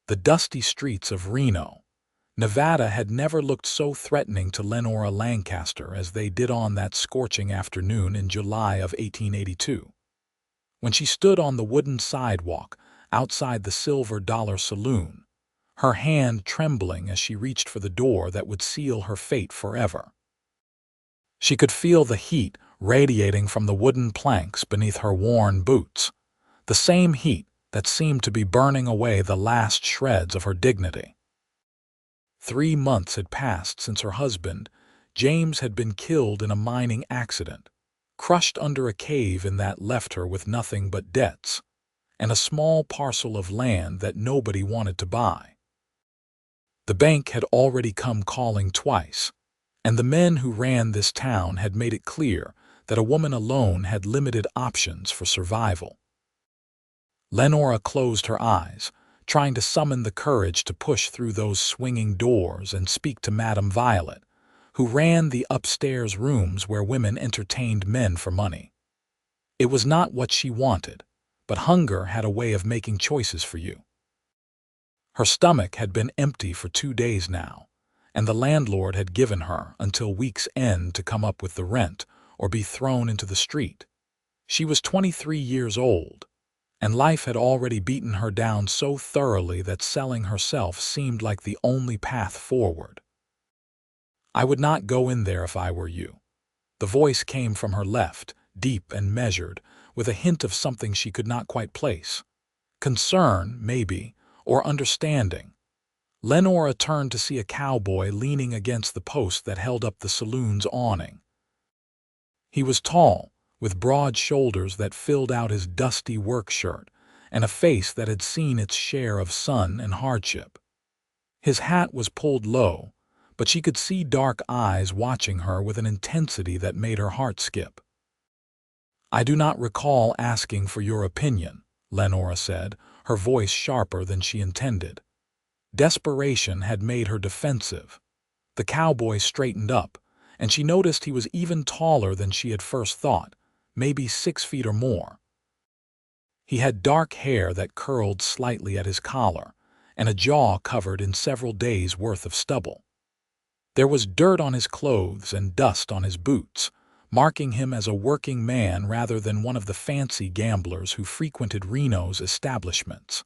The dusty streets of Reno, Nevada had never looked so threatening to Lenora Lancaster as they did on that scorching afternoon in July of 1882. When she stood on the wooden sidewalk outside the Silver Dollar Saloon, her hand trembling as she reached for the door that would seal her fate forever. She could feel the heat radiating from the wooden planks beneath her worn boots, the same heat that seemed to be burning away the last shreds of her dignity. 3 months had passed since her husband, James, had been killed in a mining accident, crushed under a cave in that left her with nothing but debts, and a small parcel of land that nobody wanted to buy. The bank had already come calling twice, and the men who ran this town had made it clear that a woman alone had limited options for survival. Lenora closed her eyes, trying to summon the courage to push through those swinging doors and speak to Madame Violet, who ran the upstairs rooms where women entertained men for money. It was not what she wanted, but hunger had a way of making choices for you. Her stomach had been empty for 2 days now, and the landlord had given her until week's end to come up with the rent or be thrown into the street. She was 23 years old, and life had already beaten her down so thoroughly that selling herself seemed like the only path forward. "I would not go in there if I were you." The voice came from her left, deep and measured, with a hint of something she could not quite place. Concern, maybe, or understanding. Lenora turned to see a cowboy leaning against the post that held up the saloon's awning. He was tall, with broad shoulders that filled out his dusty work shirt, and a face that had seen its share of sun and hardship. His hat was pulled low, but she could see dark eyes watching her with an intensity that made her heart skip. "I do not recall asking for your opinion," Lenora said, her voice sharper than she intended. Desperation had made her defensive. The cowboy straightened up, and she noticed he was even taller than she had first thought, maybe 6 feet or more. He had dark hair that curled slightly at his collar, and a jaw covered in several days' worth of stubble. There was dirt on his clothes and dust on his boots, marking him as a working man rather than one of the fancy gamblers who frequented Reno's establishments.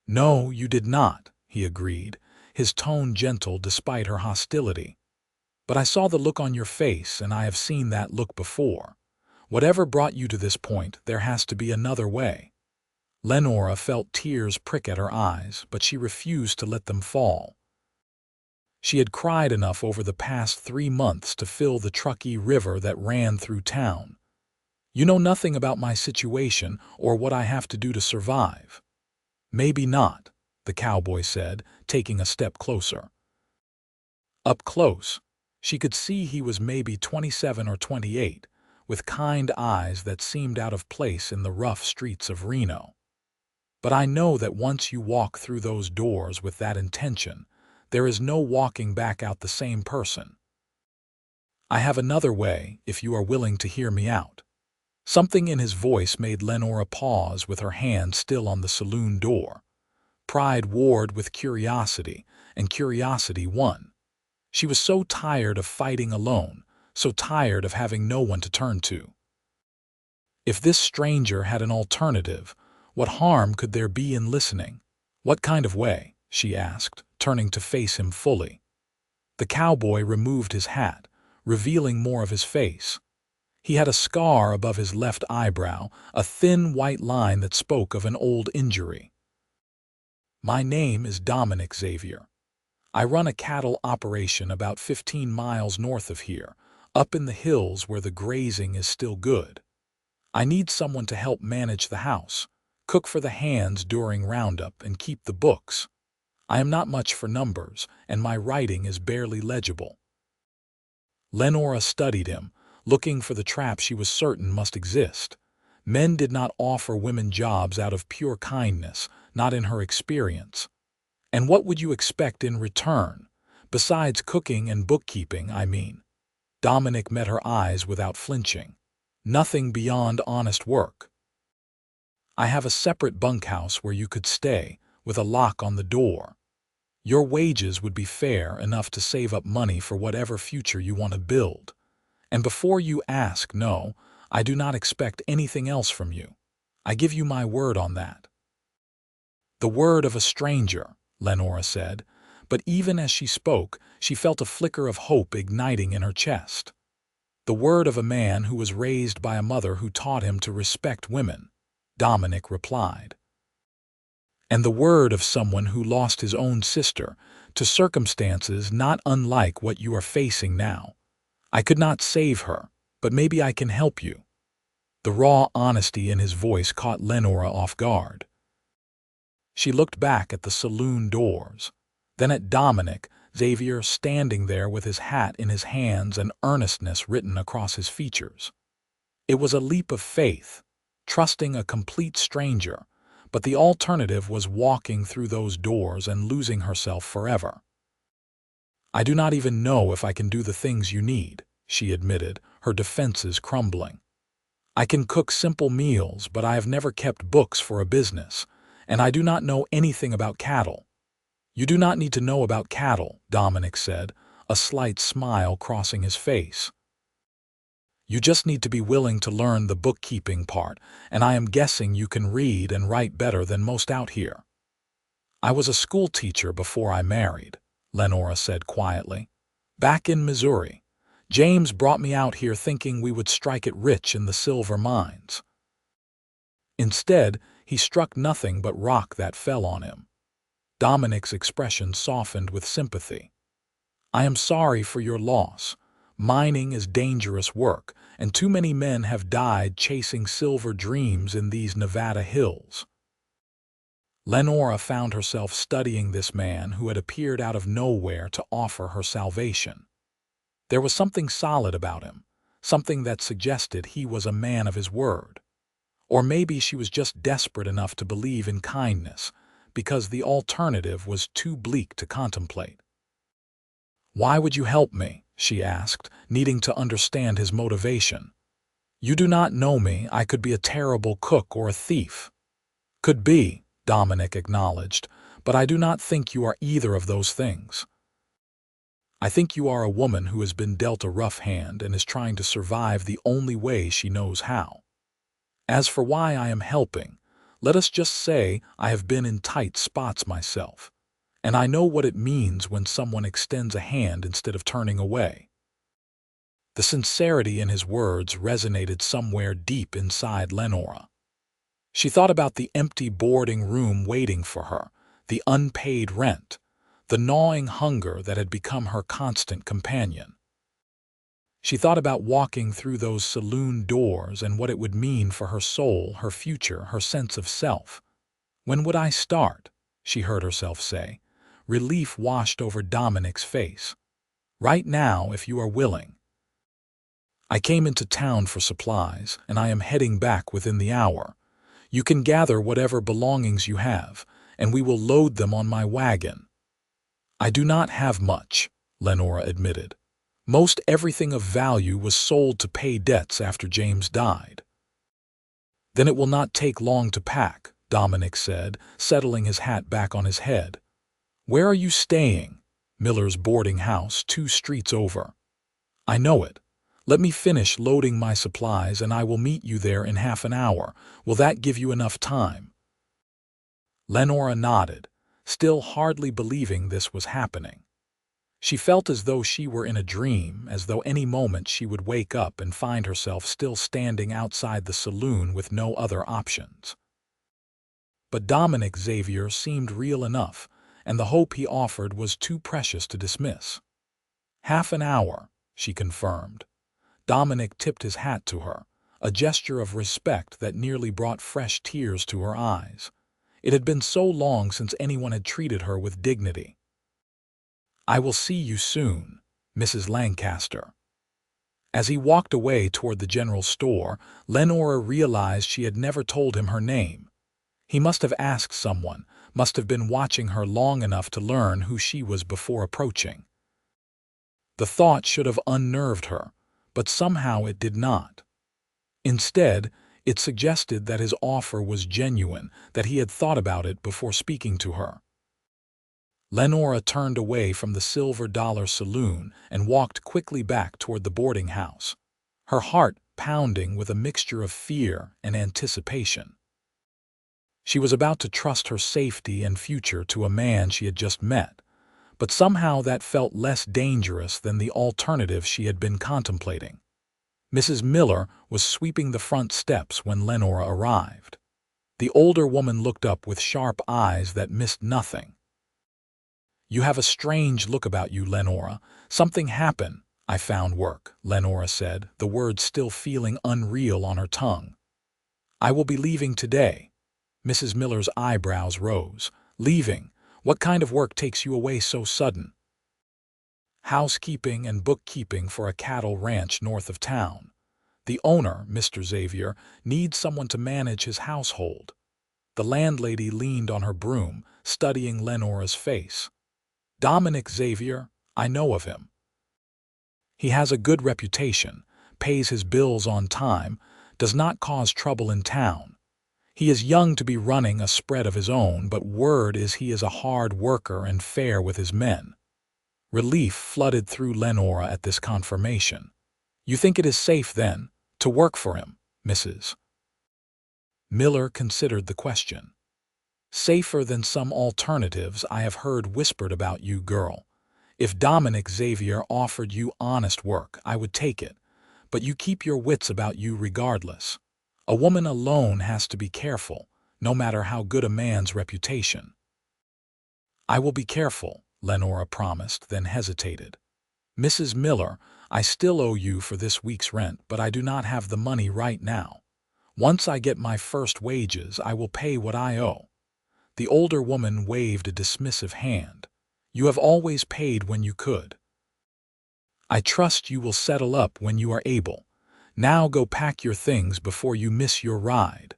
"No, you did not," he agreed, his tone gentle despite her hostility. "But I saw the look on your face, and I have seen that look before. Whatever brought you to this point, there has to be another way." Lenora felt tears prick at her eyes, but she refused to let them fall. She had cried enough over the past 3 months to fill the Truckee River that ran through town. "You know nothing about my situation or what I have to do to survive." "Maybe not," the cowboy said, taking a step closer. Up close, she could see he was maybe 27 or 28, with kind eyes that seemed out of place in the rough streets of Reno. "But I know that once you walk through those doors with that intention, there is no walking back out the same person. I have another way, if you are willing to hear me out." Something in his voice made Lenora pause with her hand still on the saloon door. Pride warred with curiosity, and curiosity won. She was so tired of fighting alone, so tired of having no one to turn to. If this stranger had an alternative, what harm could there be in listening? "What kind of way?" she asked, turning to face him fully. The cowboy removed his hat, revealing more of his face. He had a scar above his left eyebrow, a thin white line that spoke of an old injury. "My name is Dominic Xavier. I run a cattle operation about 15 miles north of here, up in the hills where the grazing is still good. I need someone to help manage the house, cook for the hands during roundup, and keep the books. I am not much for numbers, and my writing is barely legible." Lenora studied him, looking for the trap she was certain must exist. Men did not offer women jobs out of pure kindness, not in her experience. "And what would you expect in return? Besides cooking and bookkeeping, I mean." Dominic met her eyes without flinching. "Nothing beyond honest work." "I have a separate bunkhouse where you could stay, with a lock on the door. Your wages would be fair enough to save up money for whatever future you want to build. And before you ask, no, I do not expect anything else from you. I give you my word on that." "The word of a stranger," Lenora said, but even as she spoke, she felt a flicker of hope igniting in her chest. "The word of a man who was raised by a mother who taught him to respect women," Dominic replied. "And the word of someone who lost his own sister to circumstances not unlike what you are facing now. I could not save her, but maybe I can help you." The raw honesty in his voice caught Lenora off guard. She looked back at the saloon doors, then at Dominic Xavier standing there with his hat in his hands and earnestness written across his features. It was a leap of faith, trusting a complete stranger, but the alternative was walking through those doors and losing herself forever. "I do not even know if I can do the things you need," she admitted, her defenses crumbling. "I can cook simple meals, but I have never kept books for a business, and I do not know anything about cattle." "You do not need to know about cattle," Dominic said, a slight smile crossing his face. "You just need to be willing to learn the bookkeeping part, and I am guessing you can read and write better than most out here." "I was a school teacher before I married," Lenora said quietly. "Back in Missouri. James brought me out here thinking we would strike it rich in the silver mines. Instead, he struck nothing but rock that fell on him." Dominic's expression softened with sympathy. "I am sorry for your loss. Mining is dangerous work, and too many men have died chasing silver dreams in these Nevada hills." Lenora found herself studying this man who had appeared out of nowhere to offer her salvation. There was something solid about him, something that suggested he was a man of his word. Or maybe she was just desperate enough to believe in kindness, because the alternative was too bleak to contemplate. "Why would you help me?" she asked, needing to understand his motivation. "You do not know me. I could be a terrible cook or a thief." "Could be," Dominic acknowledged, "but I do not think you are either of those things. I think you are a woman who has been dealt a rough hand and is trying to survive the only way she knows how. As for why I am helping, let us just say I have been in tight spots myself, and I know what it means when someone extends a hand instead of turning away." The sincerity in his words resonated somewhere deep inside Lenora. She thought about the empty boarding room waiting for her, the unpaid rent, the gnawing hunger that had become her constant companion. She thought about walking through those saloon doors and what it would mean for her soul, her future, her sense of self. "When would I start?" she heard herself say. Relief washed over Dominic's face. "Right now, if you are willing. I came into town for supplies, and I am heading back within the hour. You can gather whatever belongings you have, and we will load them on my wagon." "I do not have much," Lenora admitted. "Most everything of value was sold to pay debts after James died." "Then it will not take long to pack," Dominic said, settling his hat back on his head. "Where are you staying?" "Miller's boarding house, 2 streets over." "I know it. Let me finish loading my supplies and I will meet you there in half an hour. Will that give you enough time?" Lenora nodded, still hardly believing this was happening. She felt as though she were in a dream, as though any moment she would wake up and find herself still standing outside the saloon with no other options. But Dominic Xavier seemed real enough, and the hope he offered was too precious to dismiss. "Half an hour," she confirmed. Dominic tipped his hat to her, a gesture of respect that nearly brought fresh tears to her eyes. It had been so long since anyone had treated her with dignity. "I will see you soon, Mrs. Lancaster." As he walked away toward the general store, Lenora realized she had never told him her name. He must have asked someone, must have been watching her long enough to learn who she was before approaching. The thought should have unnerved her, but somehow it did not. Instead, It suggested that his offer was genuine, that he had thought about it before speaking to her. Lenora turned away from the Silver Dollar Saloon and walked quickly back toward the boarding house, her heart pounding with a mixture of fear and anticipation. She was about to trust her safety and future to a man she had just met, but somehow that felt less dangerous than the alternative she had been contemplating. Mrs. Miller was sweeping the front steps when Lenora arrived. The older woman looked up with sharp eyes that missed nothing. "You have a strange look about you, Lenora. Something happened." "I found work," Lenora said, the words still feeling unreal on her tongue. "I will be leaving today." Mrs. Miller's eyebrows rose. "Leaving? What kind of work takes you away so sudden?" "Housekeeping and bookkeeping for a cattle ranch north of town. The owner, Mr. Xavier, needs someone to manage his household." The landlady leaned on her broom, studying Lenora's face. "Dominic Xavier, I know of him. He has a good reputation, pays his bills on time, does not cause trouble in town. He is young to be running a spread of his own, but word is he is a hard worker and fair with his men." Relief flooded through Lenora at this confirmation. "You think it is safe, then, to work for him?" Mrs. Miller considered the question. "Safer than some alternatives I have heard whispered about you, girl. If Dominic Xavier offered you honest work, I would take it, but you keep your wits about you regardless. A woman alone has to be careful, no matter how good a man's reputation." "I will be careful," Lenora promised, then hesitated. "Mrs. Miller, I still owe you for this week's rent, but I do not have the money right now. Once I get my first wages, I will pay what I owe." The older woman waved a dismissive hand. "You have always paid when you could. I trust you will settle up when you are able. Now go pack your things before you miss your ride."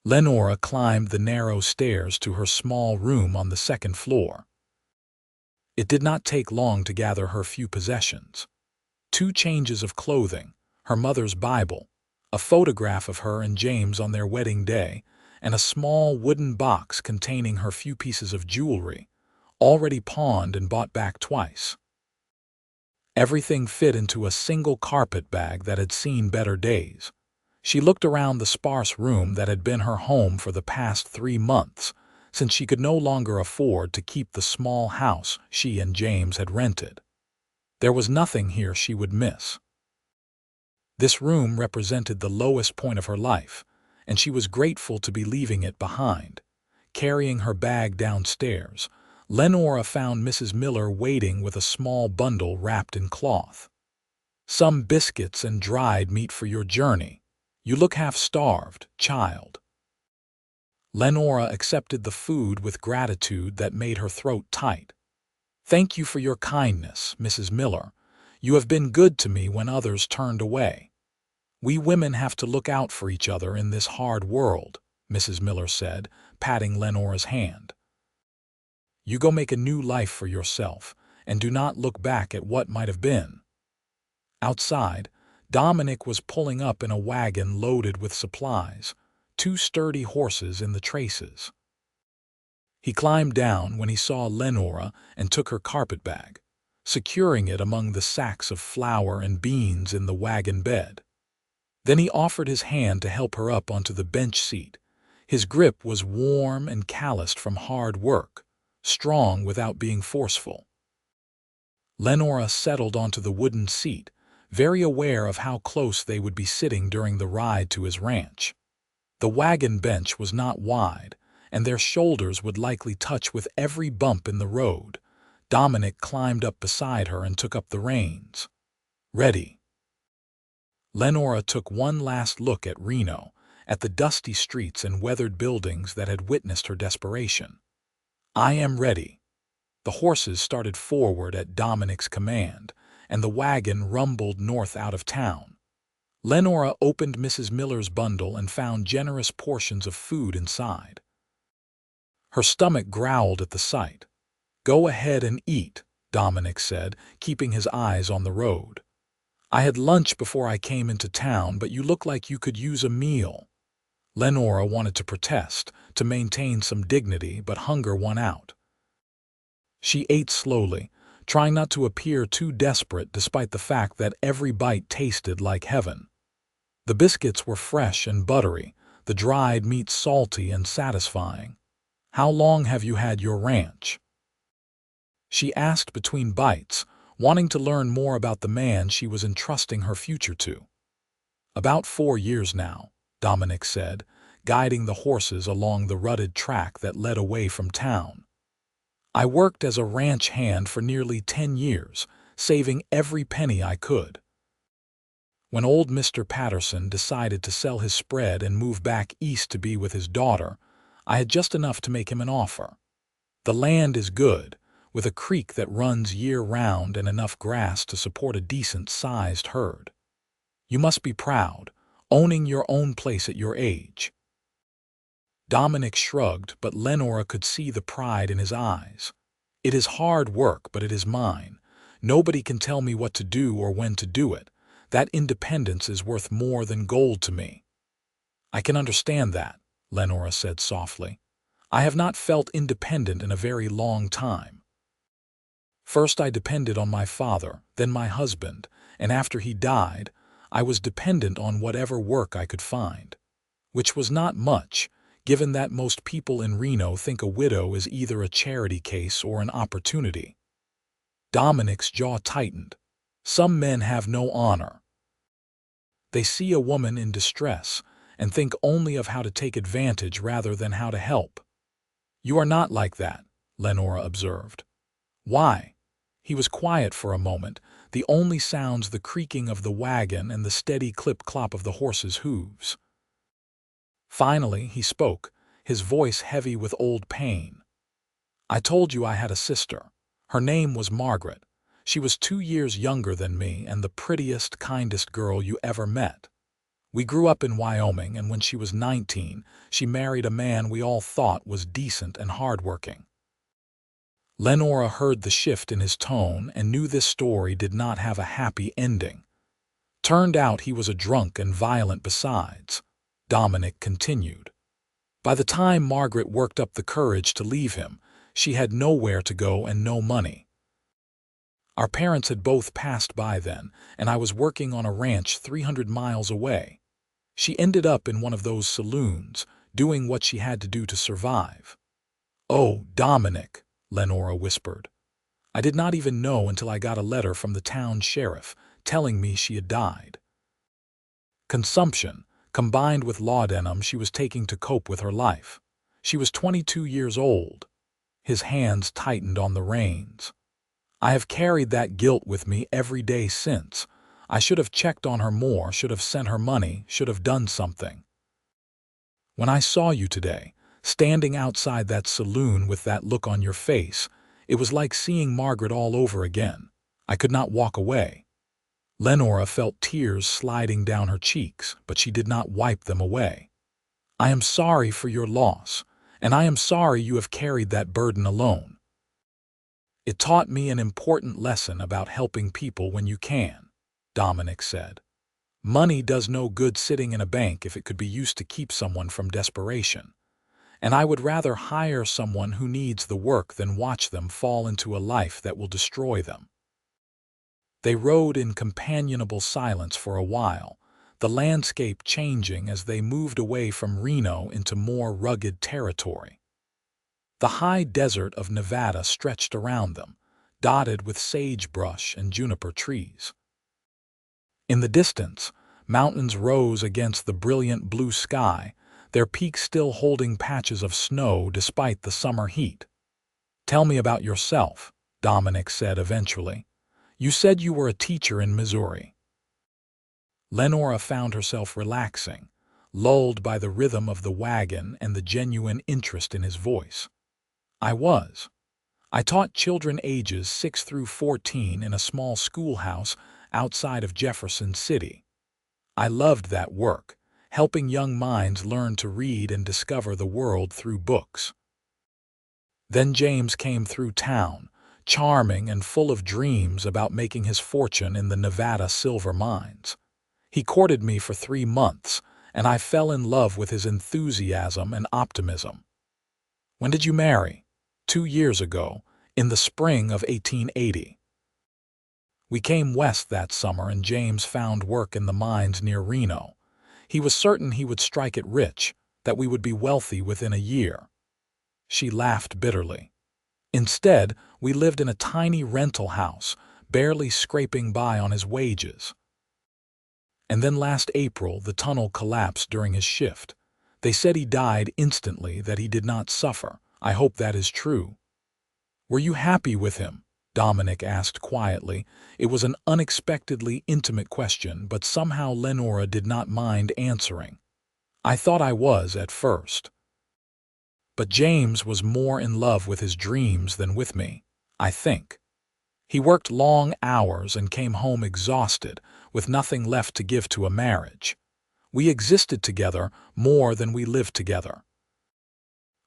Lenora climbed the narrow stairs to her small room on the second floor. It did not take long to gather her few possessions. 2 changes of clothing, her mother's Bible, a photograph of her and James on their wedding day, and a small wooden box containing her few pieces of jewelry, already pawned and bought back twice. Everything fit into a single carpet bag that had seen better days. She looked around the sparse room that had been her home for the past 3 months, since she could no longer afford to keep the small house she and James had rented. There was nothing here she would miss. This room represented the lowest point of her life, and she was grateful to be leaving it behind. Carrying her bag downstairs, Lenora found Mrs. Miller waiting with a small bundle wrapped in cloth. "Some biscuits and dried meat for your journey. You look half-starved, child." Lenora accepted the food with gratitude that made her throat tight. "Thank you for your kindness, Mrs. Miller. You have been good to me when others turned away. We women have to look out for each other in this hard world," Mrs. Miller said, patting Lenora's hand. "You go make a new life for yourself, and do not look back at what might have been." Outside, Dominic was pulling up in a wagon loaded with supplies, 2 sturdy horses in the traces. He climbed down when he saw Lenora and took her carpetbag, securing it among the sacks of flour and beans in the wagon bed. Then he offered his hand to help her up onto the bench seat. His grip was warm and calloused from hard work, strong without being forceful. Lenora settled onto the wooden seat, very aware of how close they would be sitting during the ride to his ranch. The wagon bench was not wide, and their shoulders would likely touch with every bump in the road. Dominic climbed up beside her and took up the reins. "Ready." Lenora took one last look at Reno, at the dusty streets and weathered buildings that had witnessed her desperation. "I am ready." The horses started forward at Dominic's command, and the wagon rumbled north out of town. Lenora opened Mrs. Miller's bundle and found generous portions of food inside. Her stomach growled at the sight. "Go ahead and eat," Dominic said, keeping his eyes on the road. I had lunch before I came into town, but you look like you could use a meal. Lenora wanted to protest, to maintain some dignity, but hunger won out. She ate slowly, trying not to appear too desperate despite the fact that every bite tasted like heaven. The biscuits were fresh and buttery, the dried meat salty and satisfying. "How long have you had your ranch?" she asked between bites, wanting to learn more about the man she was entrusting her future to. "About 4 years now," Dominic said, guiding the horses along the rutted track that led away from town. "I worked as a ranch hand for nearly 10 years, saving every penny I could. When old Mr. Patterson decided to sell his spread and move back east to be with his daughter, I had just enough to make him an offer. The land is good, with a creek that runs year-round and enough grass to support a decent-sized herd. You must be proud, owning your own place at your age." Dominic shrugged, but Lenora could see the pride in his eyes. "It is hard work, but it is mine. Nobody can tell me what to do or when to do it. That independence is worth more than gold to me." "I can understand that," Lenora said softly. "I have not felt independent in a very long time. First I depended on my father, then my husband, and after he died, I was dependent on whatever work I could find. Which was not much, given that most people in Reno think a widow is either a charity case or an opportunity." Dominic's jaw tightened. "Some men have no honor. They see a woman in distress and think only of how to take advantage rather than how to help." "You are not like that," Lenora observed. "Why?" He was quiet for a moment, the only sounds the creaking of the wagon and the steady clip-clop of the horses' hooves. Finally, he spoke, his voice heavy with old pain. "I told you I had a sister. Her name was Margaret. She was 2 years younger than me and the prettiest, kindest girl you ever met. We grew up in Wyoming, and when she was 19, she married a man we all thought was decent and hardworking." Lenora heard the shift in his tone and knew this story did not have a happy ending. "Turned out he was a drunk and violent besides," Dominic continued. "By the time Margaret worked up the courage to leave him, she had nowhere to go and no money. Our parents had both passed by then, and I was working on a ranch 300 miles away. She ended up in one of those saloons, doing what she had to do to survive." "Oh, Dominic," Lenora whispered. "I did not even know until I got a letter from the town sheriff telling me she had died. Consumption, combined with laudanum she was taking to cope with her life. She was 22 years old." His hands tightened on the reins. "I have carried that guilt with me every day since. I should have checked on her more, should have sent her money, should have done something. When I saw you today, standing outside that saloon with that look on your face, it was like seeing Margaret all over again. I could not walk away." Lenora felt tears sliding down her cheeks, but she did not wipe them away. "I am sorry for your loss, and I am sorry you have carried that burden alone. It taught me an important lesson about helping people when you can," Dominic said. "Money does no good sitting in a bank if it could be used to keep someone from desperation. And I would rather hire someone who needs the work than watch them fall into a life that will destroy them." They rode in companionable silence for a while, the landscape changing as they moved away from Reno into more rugged territory. The high desert of Nevada stretched around them, dotted with sagebrush and juniper trees. In the distance, mountains rose against the brilliant blue sky, their peaks still holding patches of snow despite the summer heat. "Tell me about yourself," Dominic said eventually. "You said you were a teacher in Missouri." Lenora found herself relaxing, lulled by the rhythm of the wagon and the genuine interest in his voice. "I was. I taught children ages 6 through 14 in a small schoolhouse outside of Jefferson City. I loved that work, helping young minds learn to read and discover the world through books. Then James came through town, charming and full of dreams about making his fortune in the Nevada silver mines. He courted me for 3 months, and I fell in love with his enthusiasm and optimism. When did you marry? 2 years ago, in the spring of 1880. We came west that summer and James found work in the mines near Reno. He was certain he would strike it rich, that we would be wealthy within a year. She laughed bitterly. Instead, we lived in a tiny rental house, barely scraping by on his wages. And then last April, the tunnel collapsed during his shift. They said he died instantly, that he did not suffer. I hope that is true. Were you happy with him? Dominic asked quietly. It was an unexpectedly intimate question, but somehow Lenora did not mind answering. I thought I was at first. But James was more in love with his dreams than with me, I think. He worked long hours and came home exhausted, with nothing left to give to a marriage. We existed together more than we lived together.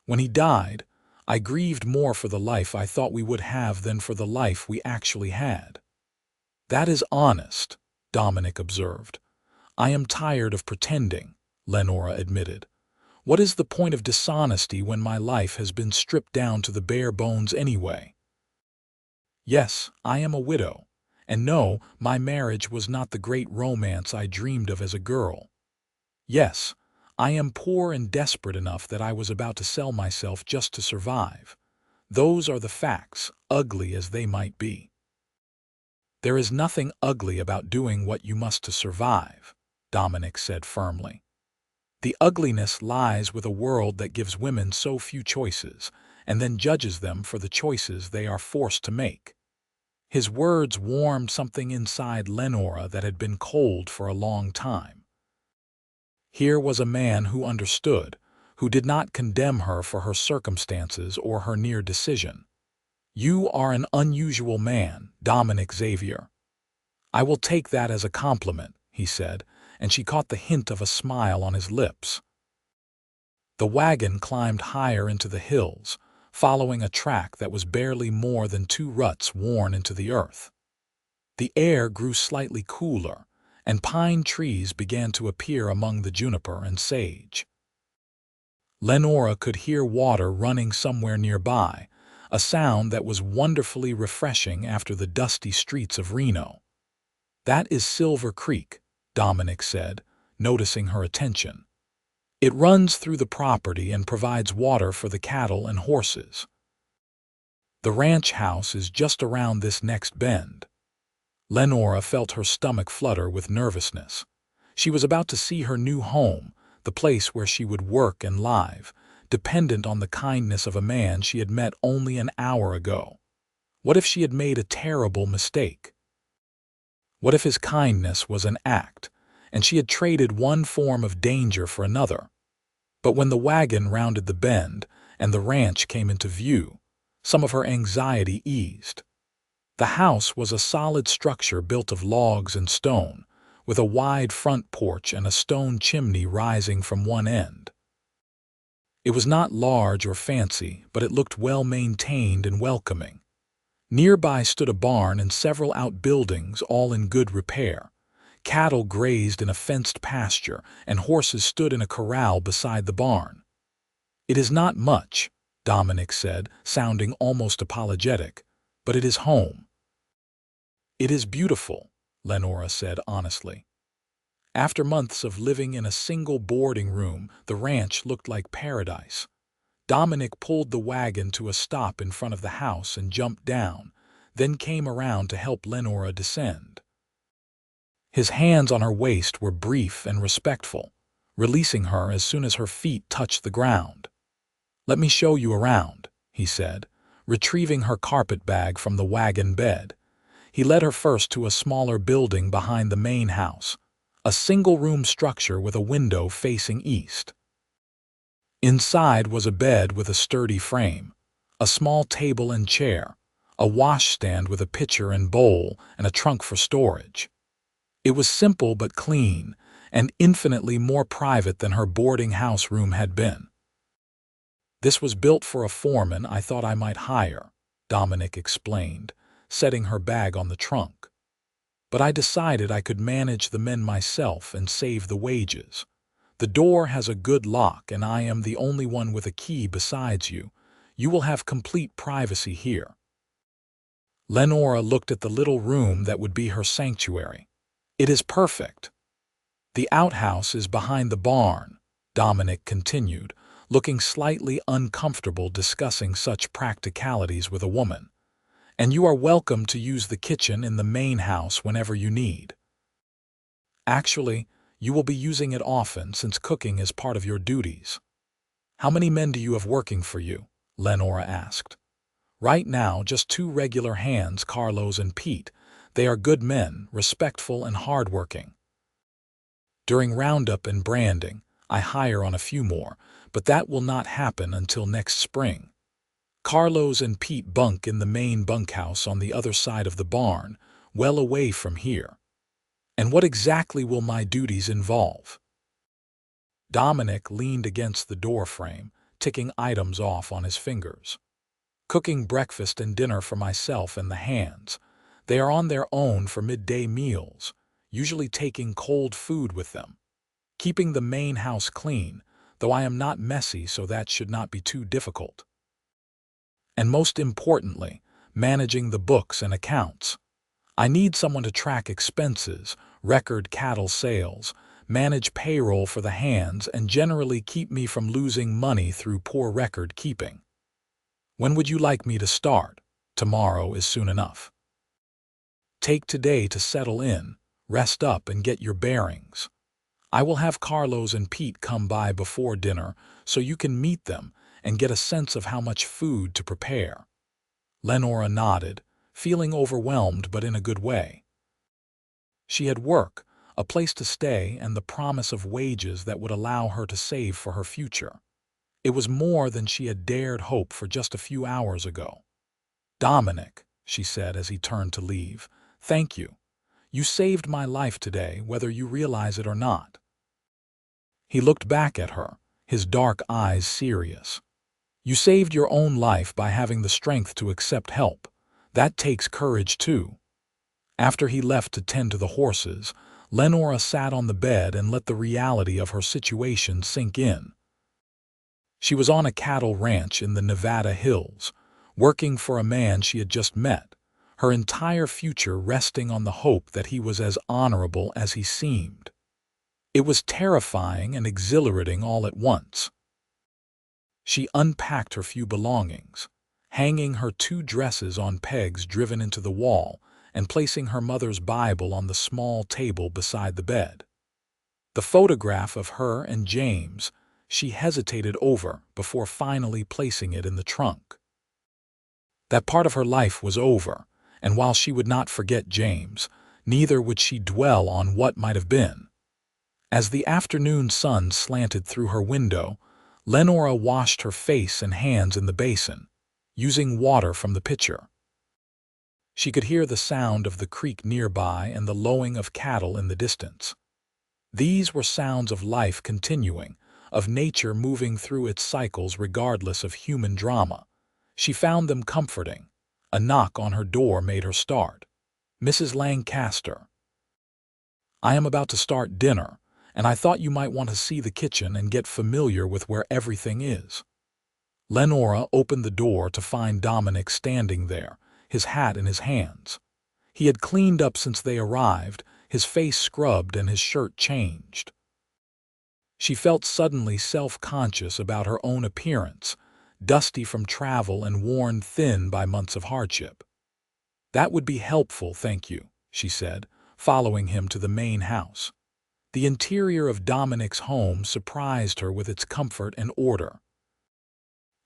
When he died, I grieved more for the life I thought we would have than for the life we actually had. That is honest, Dominic observed. I am tired of pretending, Lenora admitted. What is the point of dishonesty when my life has been stripped down to the bare bones anyway? Yes, I am a widow, and no, my marriage was not the great romance I dreamed of as a girl. Yes, I am poor and desperate enough that I was about to sell myself just to survive. Those are the facts, ugly as they might be. There is nothing ugly about doing what you must to survive, Dominic said firmly. The ugliness lies with a world that gives women so few choices and then judges them for the choices they are forced to make. His words warmed something inside Lenora that had been cold for a long time. Here was a man who understood, who did not condemn her for her circumstances or her near decision. You are an unusual man, Dominic Xavier. I will take that as a compliment, he said, and she caught the hint of a smile on his lips. The wagon climbed higher into the hills, following a track that was barely more than 2 ruts worn into the earth. The air grew slightly cooler, and pine trees began to appear among the juniper and sage. Lenora could hear water running somewhere nearby, a sound that was wonderfully refreshing after the dusty streets of Reno. That is Silver Creek, Dominic said, noticing her attention. It runs through the property and provides water for the cattle and horses. The ranch house is just around this next bend. Lenora felt her stomach flutter with nervousness. She was about to see her new home, the place where she would work and live, dependent on the kindness of a man she had met only an hour ago. What if she had made a terrible mistake? What if his kindness was an act, and she had traded one form of danger for another? But when the wagon rounded the bend and the ranch came into view, some of her anxiety eased. The house was a solid structure built of logs and stone, with a wide front porch and a stone chimney rising from one end. It was not large or fancy, but it looked well-maintained and welcoming. Nearby stood a barn and several outbuildings, all in good repair. Cattle grazed in a fenced pasture, and horses stood in a corral beside the barn. It is not much, Dominic said, sounding almost apologetic, but it is home. It is beautiful, Lenora said honestly. After months of living in a single boarding room, the ranch looked like paradise. Dominic pulled the wagon to a stop in front of the house and jumped down, then came around to help Lenora descend. His hands on her waist were brief and respectful, releasing her as soon as her feet touched the ground. "Let me show you around," he said, retrieving her carpet bag from the wagon bed. He led her first to a smaller building behind the main house, a single-room structure with a window facing east. Inside was a bed with a sturdy frame, a small table and chair, a washstand with a pitcher and bowl, and a trunk for storage. It was simple but clean, and infinitely more private than her boarding house room had been. "This was built for a foreman I thought I might hire," Dominic explained, setting her bag on the trunk. "But I decided I could manage the men myself and save the wages. The door has a good lock and I am the only one with a key besides you. You will have complete privacy here." Lenora looked at the little room that would be her sanctuary. "It is perfect." "The outhouse is behind the barn," Dominic continued, looking slightly uncomfortable discussing such practicalities with a woman. "And you are welcome to use the kitchen in the main house whenever you need. Actually, you will be using it often since cooking is part of your duties." "How many men do you have working for you?" Lenora asked. "Right now, just 2 regular hands, Carlos and Pete. They are good men, respectful and hardworking. During roundup and branding, I hire on a few more, but that will not happen until next spring. Carlos and Pete bunk in the main bunkhouse on the other side of the barn, well away from here." "And what exactly will my duties involve?" Dominic leaned against the doorframe, ticking items off on his fingers. "Cooking breakfast and dinner for myself and the hands. They are on their own for midday meals, usually taking cold food with them. Keeping the main house clean, though I am not messy, so that should not be too difficult. And most importantly, managing the books and accounts. I need someone to track expenses, record cattle sales, manage payroll for the hands, and generally keep me from losing money through poor record keeping." "When would you like me to start?" "Tomorrow is soon enough. Take today to settle in, rest up, and get your bearings. I will have Carlos and Pete come by before dinner so you can meet them and get a sense of how much food to prepare." Lenora nodded, feeling overwhelmed but in a good way. She had work, a place to stay, and the promise of wages that would allow her to save for her future. It was more than she had dared hope for just a few hours ago. "Dominic," she said as he turned to leave, "thank you. You saved my life today, whether you realize it or not." He looked back at her, his dark eyes serious. "You saved your own life by having the strength to accept help. That takes courage too." After he left to tend to the horses, Lenora sat on the bed and let the reality of her situation sink in. She was on a cattle ranch in the Nevada hills, working for a man she had just met, her entire future resting on the hope that he was as honorable as he seemed. It was terrifying and exhilarating all at once. She unpacked her few belongings, hanging her 2 dresses on pegs driven into the wall and placing her mother's Bible on the small table beside the bed. The photograph of her and James she hesitated over before finally placing it in the trunk. That part of her life was over, and while she would not forget James, neither would she dwell on what might have been. As the afternoon sun slanted through her window, Lenora washed her face and hands in the basin, using water from the pitcher. She could hear the sound of the creek nearby and the lowing of cattle in the distance. These were sounds of life continuing, of nature moving through its cycles regardless of human drama. She found them comforting. A knock on her door made her start. "Mrs. Lancaster." "I am about to start dinner, and I thought you might want to see the kitchen and get familiar with where everything is." Lenora opened the door to find Dominic standing there, his hat in his hands. He had cleaned up since they arrived, his face scrubbed and his shirt changed. She felt suddenly self-conscious about her own appearance, dusty from travel and worn thin by months of hardship. "That would be helpful, thank you," she said, following him to the main house. The interior of Dominic's home surprised her with its comfort and order.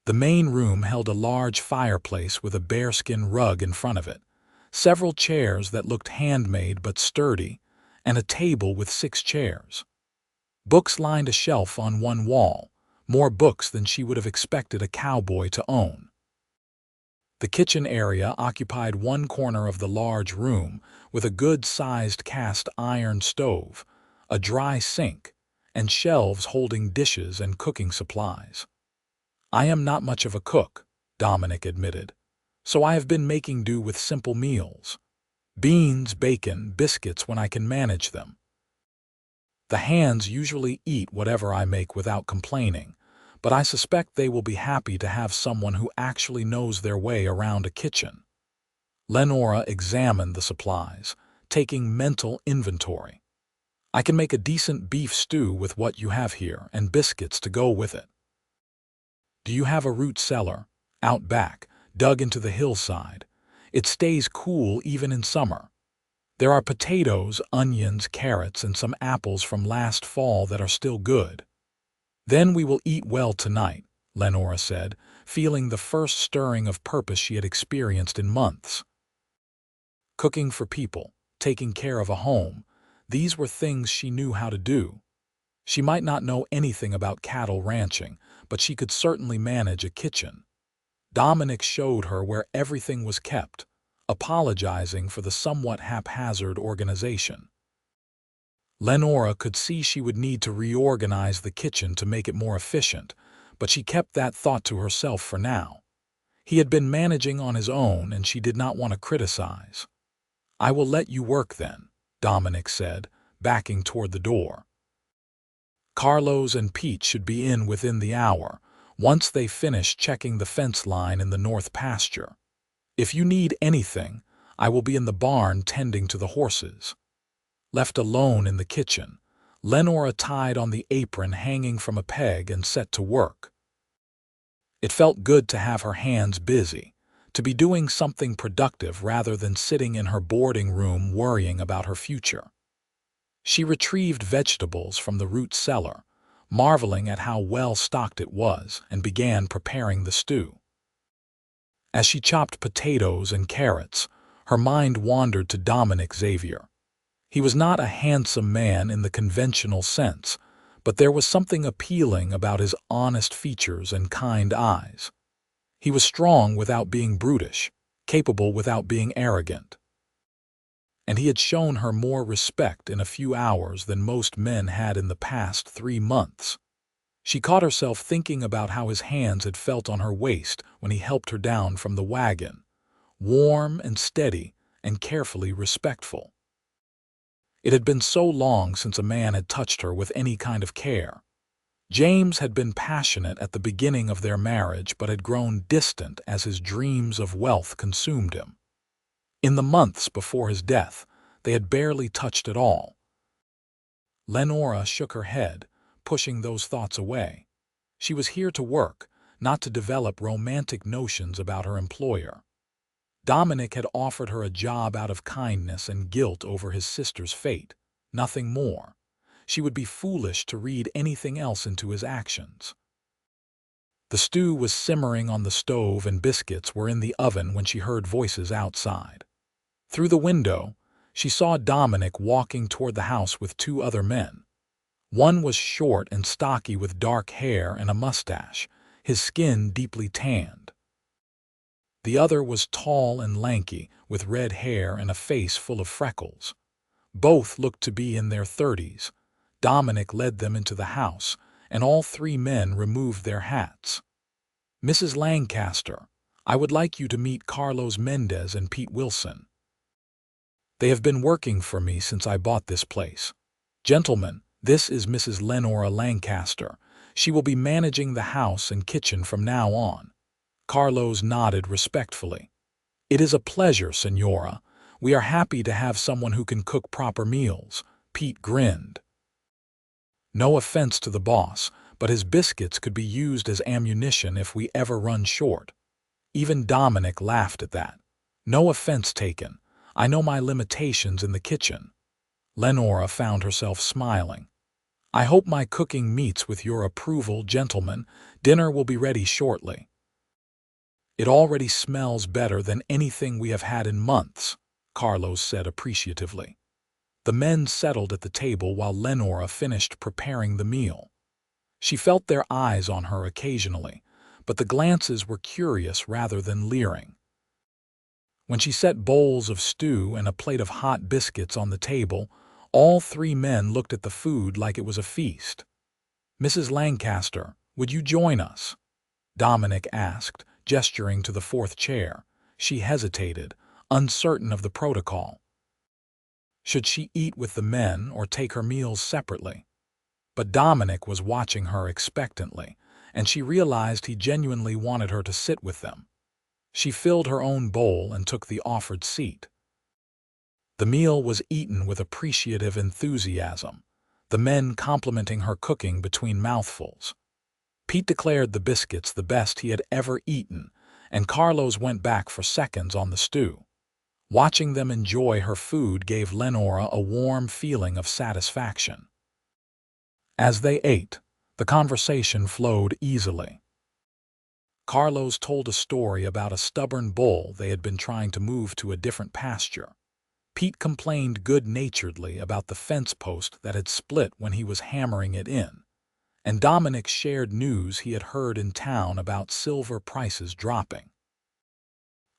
The main room held a large fireplace with a bearskin rug in front of it, several chairs that looked handmade but sturdy, and a table with 6 chairs. Books lined a shelf on one wall, more books than she would have expected a cowboy to own. The kitchen area occupied one corner of the large room with a good-sized cast iron stove, a dry sink, and shelves holding dishes and cooking supplies. "I am not much of a cook," Dominic admitted. So I have been making do with simple meals. Beans, bacon, biscuits when I can manage them. The hands usually eat whatever I make without complaining, but I suspect they will be happy to have someone who actually knows their way around a kitchen. Lenora examined the supplies, taking mental inventory. I can make a decent beef stew with what you have here and biscuits to go with it. Do you have a root cellar, out back, dug into the hillside? It stays cool even in summer. There are potatoes, onions, carrots, and some apples from last fall that are still good. Then we will eat well tonight, Lenora said, feeling the first stirring of purpose she had experienced in months. Cooking for people, taking care of a home, these were things she knew how to do. She might not know anything about cattle ranching, but she could certainly manage a kitchen. Dominic showed her where everything was kept, apologizing for the somewhat haphazard organization. Lenora could see she would need to reorganize the kitchen to make it more efficient, but she kept that thought to herself for now. He had been managing on his own, and she did not want to criticize. "I will let you work then," Dominic said, backing toward the door. Carlos and Pete should be in within the hour, once they finish checking the fence line in the north pasture. "If you need anything, I will be in the barn tending to the horses." Left alone in the kitchen, Lenora tied on the apron hanging from a peg and set to work. It felt good to have her hands busy, to be doing something productive rather than sitting in her boarding room worrying about her future. She retrieved vegetables from the root cellar, marveling at how well stocked it was, and began preparing the stew. As she chopped potatoes and carrots, her mind wandered to Dominic Xavier. He was not a handsome man in the conventional sense, but there was something appealing about his honest features and kind eyes. He was strong without being brutish, capable without being arrogant. And he had shown her more respect in a few hours than most men had in the past 3 months. She caught herself thinking about how his hands had felt on her waist when he helped her down from the wagon, warm and steady and carefully respectful. It had been so long since a man had touched her with any kind of care. James had been passionate at the beginning of their marriage but had grown distant as his dreams of wealth consumed him. In the months before his death, they had barely touched at all. Lenora shook her head, pushing those thoughts away. She was here to work, not to develop romantic notions about her employer. Dominic had offered her a job out of kindness and guilt over his sister's fate, nothing more. She would be foolish to read anything else into his actions. The stew was simmering on the stove and biscuits were in the oven when she heard voices outside. Through the window, she saw Dominic walking toward the house with 2 other men. One was short and stocky with dark hair and a mustache, his skin deeply tanned. The other was tall and lanky, with red hair and a face full of freckles. Both looked to be in their 30s. Dominic led them into the house, and all 3 men removed their hats. "Mrs. Lancaster, I would like you to meet Carlos Mendez and Pete Wilson. They have been working for me since I bought this place. Gentlemen, this is Mrs. Lenora Lancaster. She will be managing the house and kitchen from now on." Carlos nodded respectfully. "It is a pleasure, Senora. We are happy to have someone who can cook proper meals." Pete grinned. No offense to the boss, but his biscuits could be used as ammunition if we ever run short. Even Dominic laughed at that. "No offense taken. I know my limitations in the kitchen." Lenora found herself smiling. "I hope my cooking meets with your approval, gentlemen. Dinner will be ready shortly." "It already smells better than anything we have had in months," Carlos said appreciatively. The men settled at the table while Lenora finished preparing the meal. She felt their eyes on her occasionally, but the glances were curious rather than leering. When she set bowls of stew and a plate of hot biscuits on the table, all 3 men looked at the food like it was a feast. "Mrs. Lancaster, would you join us?" Dominic asked, gesturing to the 4th chair. She hesitated, uncertain of the protocol. Should she eat with the men or take her meals separately? But Dominic was watching her expectantly, and she realized he genuinely wanted her to sit with them. She filled her own bowl and took the offered seat. The meal was eaten with appreciative enthusiasm, the men complimenting her cooking between mouthfuls. Pete declared the biscuits the best he had ever eaten, and Carlos went back for seconds on the stew. Watching them enjoy her food gave Lenora a warm feeling of satisfaction. As they ate, the conversation flowed easily. Carlos told a story about a stubborn bull they had been trying to move to a different pasture. Pete complained good-naturedly about the fence post that had split when he was hammering it in, and Dominic shared news he had heard in town about silver prices dropping.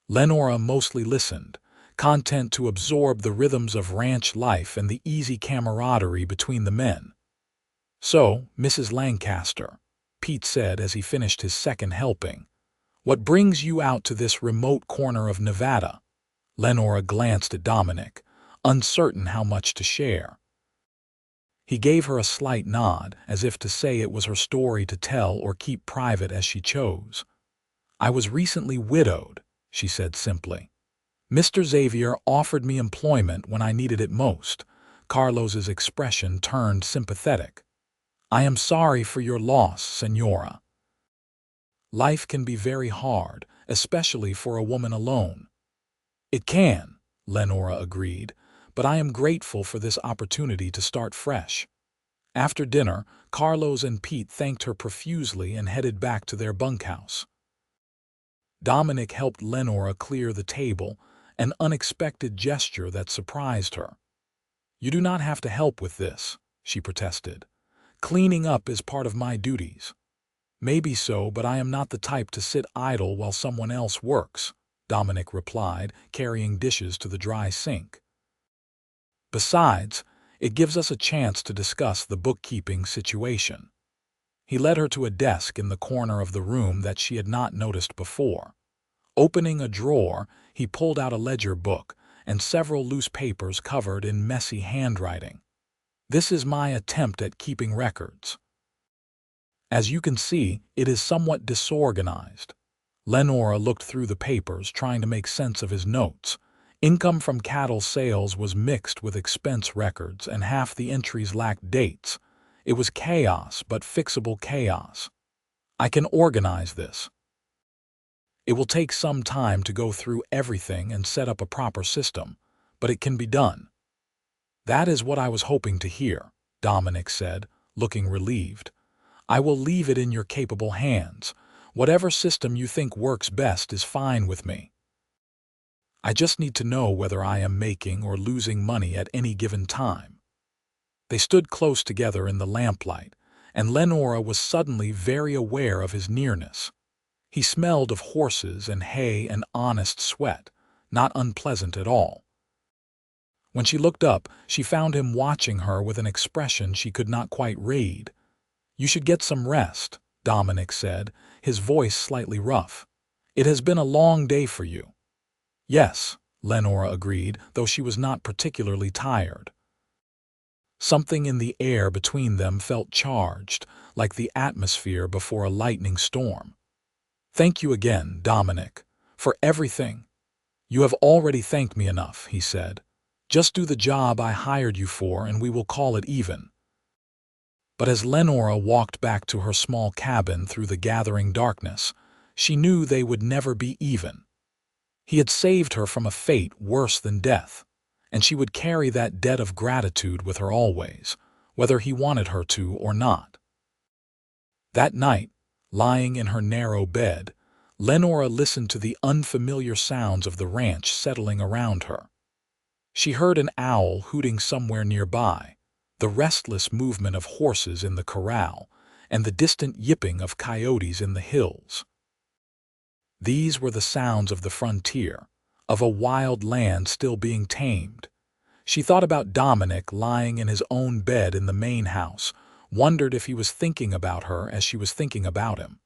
Lenora mostly listened, content to absorb the rhythms of ranch life and the easy camaraderie between the men. "So, Mrs. Lancaster," Pete said as he finished his second helping, "what brings you out to this remote corner of Nevada?" Lenora glanced at Dominic, uncertain how much to share. He gave her a slight nod, as if to say it was her story to tell or keep private as she chose. "I was recently widowed," she said simply. "Mr. Xavier offered me employment when I needed it most." Carlos's expression turned sympathetic. "I am sorry for your loss, Senora. Life can be very hard, especially for a woman alone." "It can," Lenora agreed, "but I am grateful for this opportunity to start fresh." After dinner, Carlos and Pete thanked her profusely and headed back to their bunkhouse. Dominic helped Lenora clear the table, an unexpected gesture that surprised her. "You do not have to help with this," she protested. "Cleaning up is part of my duties." "Maybe so, but I am not the type to sit idle while someone else works," Dominic replied, carrying dishes to the dry sink. "Besides, it gives us a chance to discuss the bookkeeping situation." He led her to a desk in the corner of the room that she had not noticed before. Opening a drawer, he pulled out a ledger book and several loose papers covered in messy handwriting. "This is my attempt at keeping records. As you can see, it is somewhat disorganized." Lenora looked through the papers, trying to make sense of his notes. Income from cattle sales was mixed with expense records, and half the entries lacked dates. It was chaos, but fixable chaos. "I can organize this. It will take some time to go through everything and set up a proper system, but it can be done." "That is what I was hoping to hear," Dominic said, looking relieved. "I will leave it in your capable hands. Whatever system you think works best is fine with me. I just need to know whether I am making or losing money at any given time." They stood close together in the lamplight, and Lenora was suddenly very aware of his nearness. He smelled of horses and hay and honest sweat, not unpleasant at all. When she looked up, she found him watching her with an expression she could not quite read. "You should get some rest," Dominic said, his voice slightly rough. "It has been a long day for you." "Yes," Lenora agreed, though she was not particularly tired. Something in the air between them felt charged, like the atmosphere before a lightning storm. "Thank you again, Dominic, for everything." "You have already thanked me enough," he said. "Just do the job I hired you for and we will call it even." But as Lenora walked back to her small cabin through the gathering darkness, she knew they would never be even. He had saved her from a fate worse than death, and she would carry that debt of gratitude with her always, whether he wanted her to or not. That night, lying in her narrow bed, Lenora listened to the unfamiliar sounds of the ranch settling around her. She heard an owl hooting somewhere nearby, the restless movement of horses in the corral, and the distant yipping of coyotes in the hills. These were the sounds of the frontier, of a wild land still being tamed. She thought about Dominic lying in his own bed in the main house, wondered if he was thinking about her as she was thinking about him.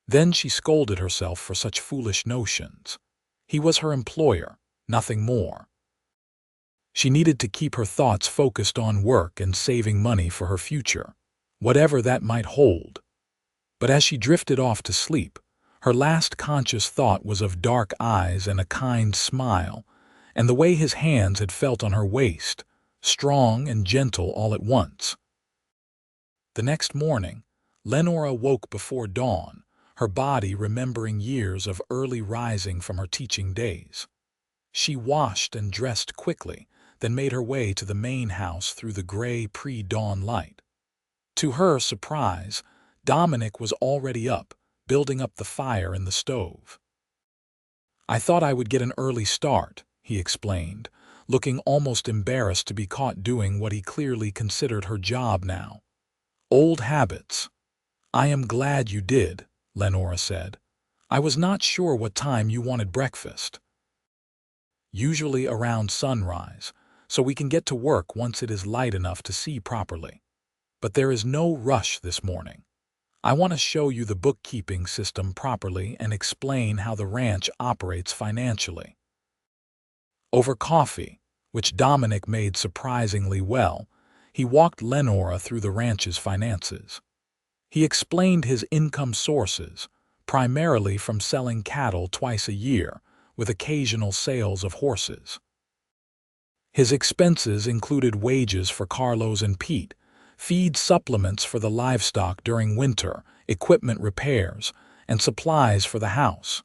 Then she scolded herself for such foolish notions. He was her employer, nothing more. She needed to keep her thoughts focused on work and saving money for her future, whatever that might hold. But as she drifted off to sleep, her last conscious thought was of dark eyes and a kind smile, and the way his hands had felt on her waist, strong and gentle all at once. The next morning, Lenora woke before dawn, her body remembering years of early rising from her teaching days. She washed and dressed quickly, then made her way to the main house through the gray pre-dawn light. To her surprise, Dominic was already up, building up the fire in the stove. "I thought I would get an early start," he explained, looking almost embarrassed to be caught doing what he clearly considered her job now. "Old habits." "I am glad you did," Lenora said. "I was not sure what time you wanted breakfast." "Usually around sunrise, so we can get to work once it is light enough to see properly. But there is no rush this morning. I want to show you the bookkeeping system properly and explain how the ranch operates financially." Over coffee, which Dominic made surprisingly well, he walked Lenora through the ranch's finances. He explained his income sources, primarily from selling cattle twice a year, with occasional sales of horses. His expenses included wages for Carlos and Pete, feed supplements for the livestock during winter, equipment repairs, and supplies for the house.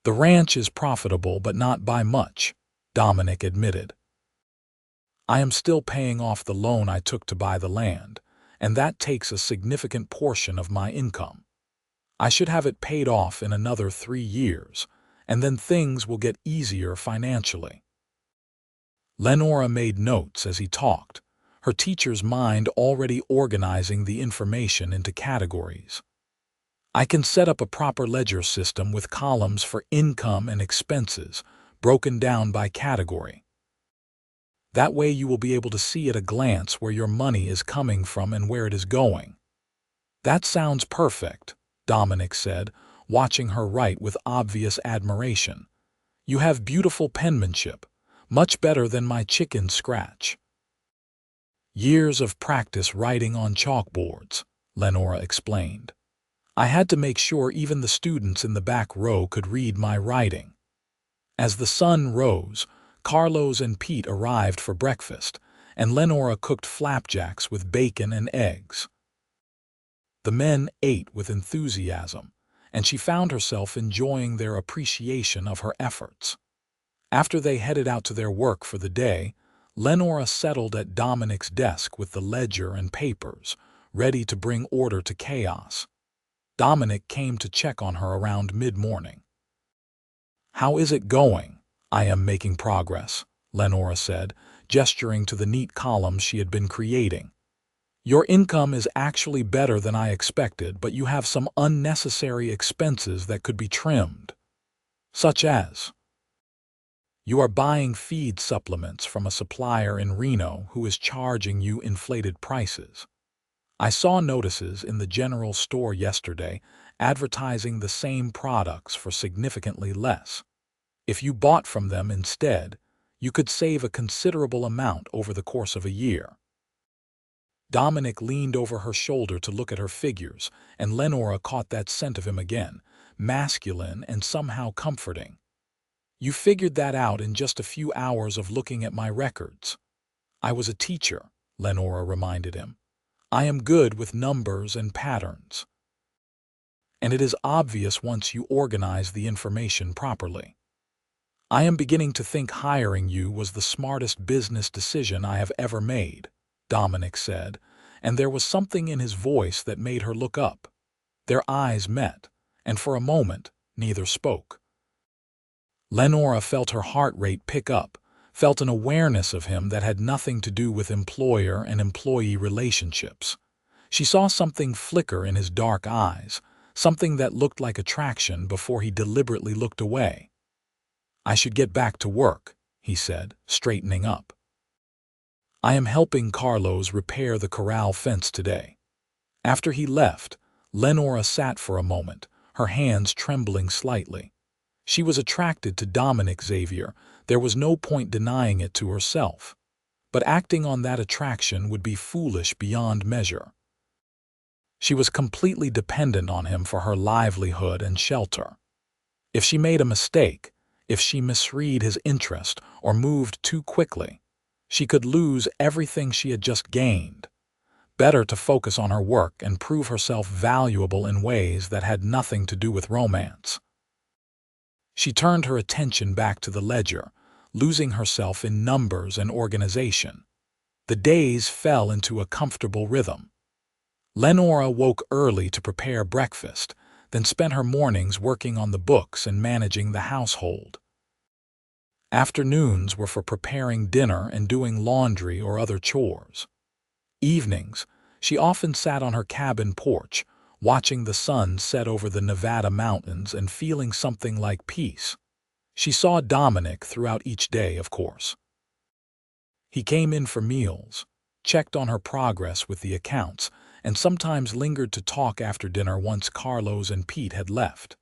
"The ranch is profitable, but not by much," Dominic admitted. "I am still paying off the loan I took to buy the land, and that takes a significant portion of my income. I should have it paid off in another 3 years, and then things will get easier financially." Lenora made notes as he talked, her teacher's mind already organizing the information into categories. "I can set up a proper ledger system with columns for income and expenses, broken down by category. That way you will be able to see at a glance where your money is coming from and where it is going." "That sounds perfect," Dominic said, watching her write with obvious admiration. "You have beautiful penmanship, much better than my chicken scratch." "Years of practice writing on chalkboards," Lenora explained. "I had to make sure even the students in the back row could read my writing." As the sun rose, Carlos and Pete arrived for breakfast, and Lenora cooked flapjacks with bacon and eggs. The men ate with enthusiasm, and she found herself enjoying their appreciation of her efforts. After they headed out to their work for the day, Lenora settled at Dominic's desk with the ledger and papers, ready to bring order to chaos. Dominic came to check on her around mid-morning. "How is it going?" "I am making progress," Lenora said, gesturing to the neat columns she had been creating. "Your income is actually better than I expected, but you have some unnecessary expenses that could be trimmed." "Such as?" "You are buying feed supplements from a supplier in Reno who is charging you inflated prices. I saw notices in the general store yesterday advertising the same products for significantly less. If you bought from them instead, you could save a considerable amount over the course of a year." Dominic leaned over her shoulder to look at her figures, and Lenora caught that scent of him again, masculine and somehow comforting. "You figured that out in just a few hours of looking at my records." "I was a teacher," Lenora reminded him. "I am good with numbers and patterns. And it is obvious once you organize the information properly. I am beginning to think hiring you was the smartest business decision I have ever made," Dominic said, and there was something in his voice that made her look up. Their eyes met, and for a moment, neither spoke. Lenora felt her heart rate pick up, felt an awareness of him that had nothing to do with employer and employee relationships. She saw something flicker in his dark eyes, something that looked like attraction before he deliberately looked away. "I should get back to work," he said, straightening up. "I am helping Carlos repair the corral fence today." After he left, Lenora sat for a moment, her hands trembling slightly. She was attracted to Dominic Xavier. There was no point denying it to herself. But acting on that attraction would be foolish beyond measure. She was completely dependent on him for her livelihood and shelter. If she made a mistake, if she misread his interest or moved too quickly, she could lose everything she had just gained. Better to focus on her work and prove herself valuable in ways that had nothing to do with romance. She turned her attention back to the ledger, losing herself in numbers and organization. The days fell into a comfortable rhythm. Lenora woke early to prepare breakfast, then spent her mornings working on the books and managing the household. Afternoons were for preparing dinner and doing laundry or other chores. Evenings, she often sat on her cabin porch, watching the sun set over the Nevada mountains and feeling something like peace. She saw Dominic throughout each day, of course. He came in for meals, checked on her progress with the accounts, and sometimes lingered to talk after dinner once Carlos and Pete had left.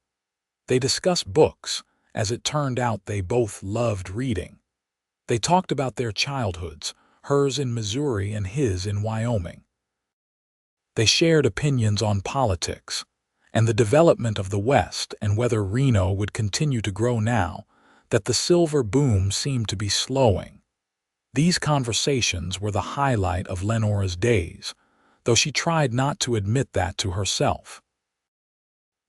They discussed books. As it turned out, they both loved reading. They talked about their childhoods, hers in Missouri and his in Wyoming. They shared opinions on politics and the development of the West and whether Reno would continue to grow now that the silver boom seemed to be slowing. These conversations were the highlight of Lenora's days, though she tried not to admit that to herself.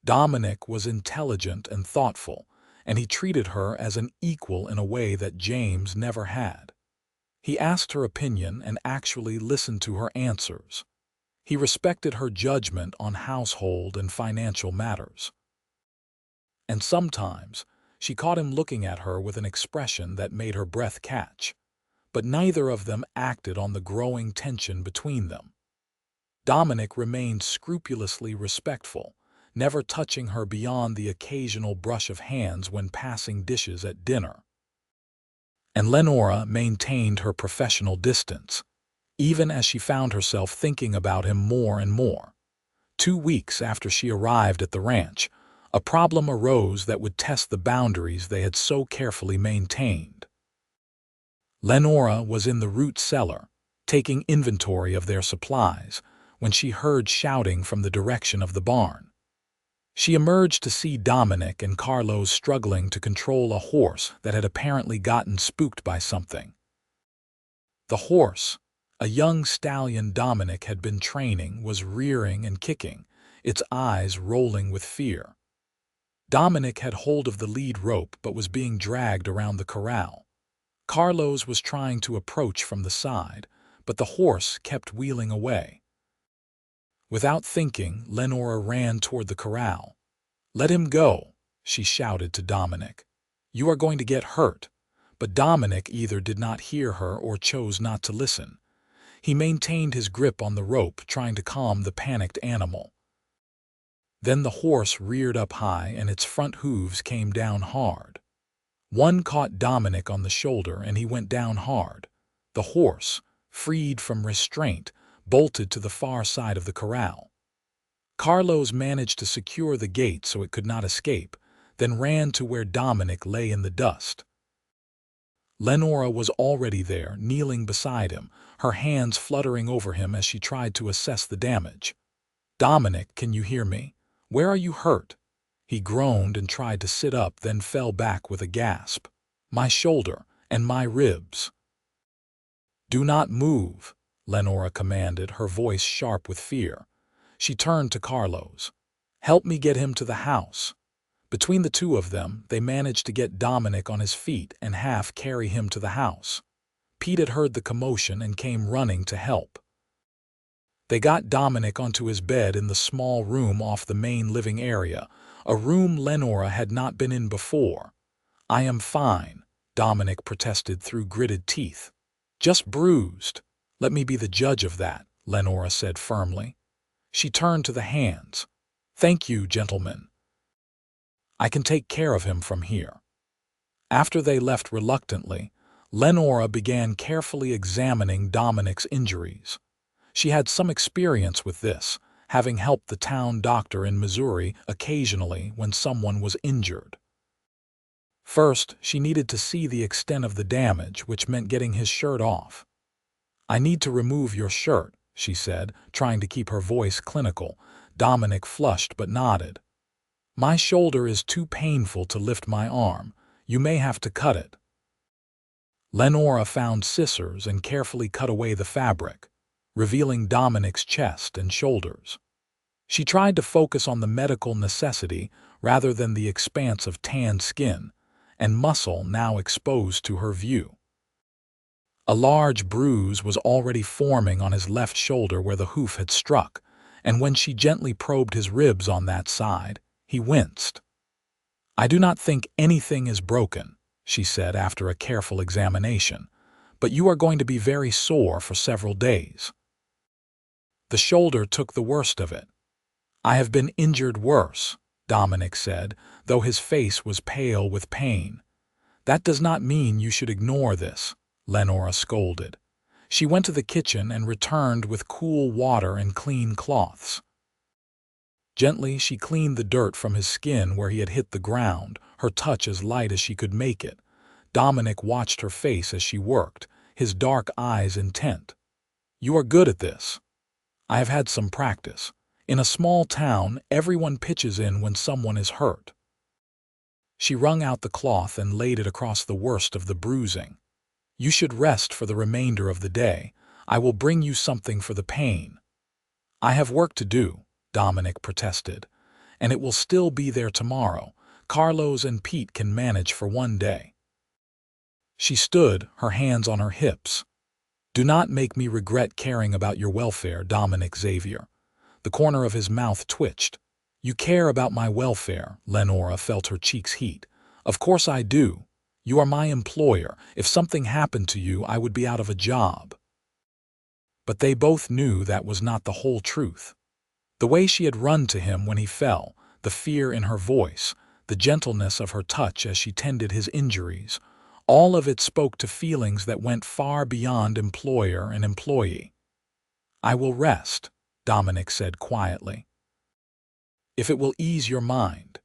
Dominic was intelligent and thoughtful, and he treated her as an equal in a way that James never had. He asked her opinion and actually listened to her answers. He respected her judgment on household and financial matters. And sometimes, she caught him looking at her with an expression that made her breath catch. But neither of them acted on the growing tension between them. Dominic remained scrupulously respectful, never touching her beyond the occasional brush of hands when passing dishes at dinner. And Lenora maintained her professional distance, even as she found herself thinking about him more and more. 2 weeks after she arrived at the ranch, a problem arose that would test the boundaries they had so carefully maintained. Lenora was in the root cellar, taking inventory of their supplies, when she heard shouting from the direction of the barn. She emerged to see Dominic and Carlos struggling to control a horse that had apparently gotten spooked by something. The horse, a young stallion Dominic had been training, was rearing and kicking, its eyes rolling with fear. Dominic had hold of the lead rope but was being dragged around the corral. Carlos was trying to approach from the side, but the horse kept wheeling away. Without thinking, Lenora ran toward the corral. "Let him go," she shouted to Dominic. "You are going to get hurt." But Dominic either did not hear her or chose not to listen. He maintained his grip on the rope, trying to calm the panicked animal. Then the horse reared up high and its front hooves came down hard. One caught Dominic on the shoulder and he went down hard. The horse, freed from restraint, bolted to the far side of the corral. Carlos managed to secure the gate so it could not escape, then ran to where Dominic lay in the dust. Lenora was already there, kneeling beside him, her hands fluttering over him as she tried to assess the damage. "Dominic, can you hear me? Where are you hurt?" He groaned and tried to sit up, then fell back with a gasp. "My shoulder and my ribs." "Do not move," Lenora commanded, her voice sharp with fear. She turned to Carlos. "Help me get him to the house." Between the two of them, they managed to get Dominic on his feet and half carry him to the house. Pete had heard the commotion and came running to help. They got Dominic onto his bed in the small room off the main living area, a room Lenora had not been in before. "I am fine," Dominic protested through gritted teeth. "Just bruised." "Let me be the judge of that," Lenora said firmly. She turned to the hands. "Thank you, gentlemen. I can take care of him from here." After they left reluctantly, Lenora began carefully examining Dominic's injuries. She had some experience with this, having helped the town doctor in Missouri occasionally when someone was injured. First, she needed to see the extent of the damage, which meant getting his shirt off. "I need to remove your shirt," she said, trying to keep her voice clinical. Dominic flushed but nodded. "My shoulder is too painful to lift my arm. You may have to cut it." Lenora found scissors and carefully cut away the fabric, revealing Dominic's chest and shoulders. She tried to focus on the medical necessity rather than the expanse of tanned skin and muscle now exposed to her view. A large bruise was already forming on his left shoulder where the hoof had struck, and when she gently probed his ribs on that side, he winced. "I do not think anything is broken," she said after a careful examination, "but you are going to be very sore for several days." The shoulder took the worst of it. "I have been injured worse," Dominic said, though his face was pale with pain. "That does not mean you should ignore this," Lenora scolded. She went to the kitchen and returned with cool water and clean cloths. Gently, she cleaned the dirt from his skin where he had hit the ground, her touch as light as she could make it. Dominic watched her face as she worked, his dark eyes intent. "You are good at this." "I have had some practice. In a small town, everyone pitches in when someone is hurt." She wrung out the cloth and laid it across the worst of the bruising. "You should rest for the remainder of the day. I will bring you something for the pain." "I have work to do," Dominic protested, "and it will still be there tomorrow. Carlos and Pete can manage for one day." She stood, her hands on her hips. "Do not make me regret caring about your welfare, Dominic Xavier." The corner of his mouth twitched. "You care about my welfare," Lenora felt her cheeks heat. "Of course I do. You are my employer. If something happened to you, I would be out of a job." But they both knew that was not the whole truth. The way she had run to him when he fell, the fear in her voice, the gentleness of her touch as she tended his injuries, all of it spoke to feelings that went far beyond employer and employee. "I will rest," Dominic said quietly. "If it will ease your mind."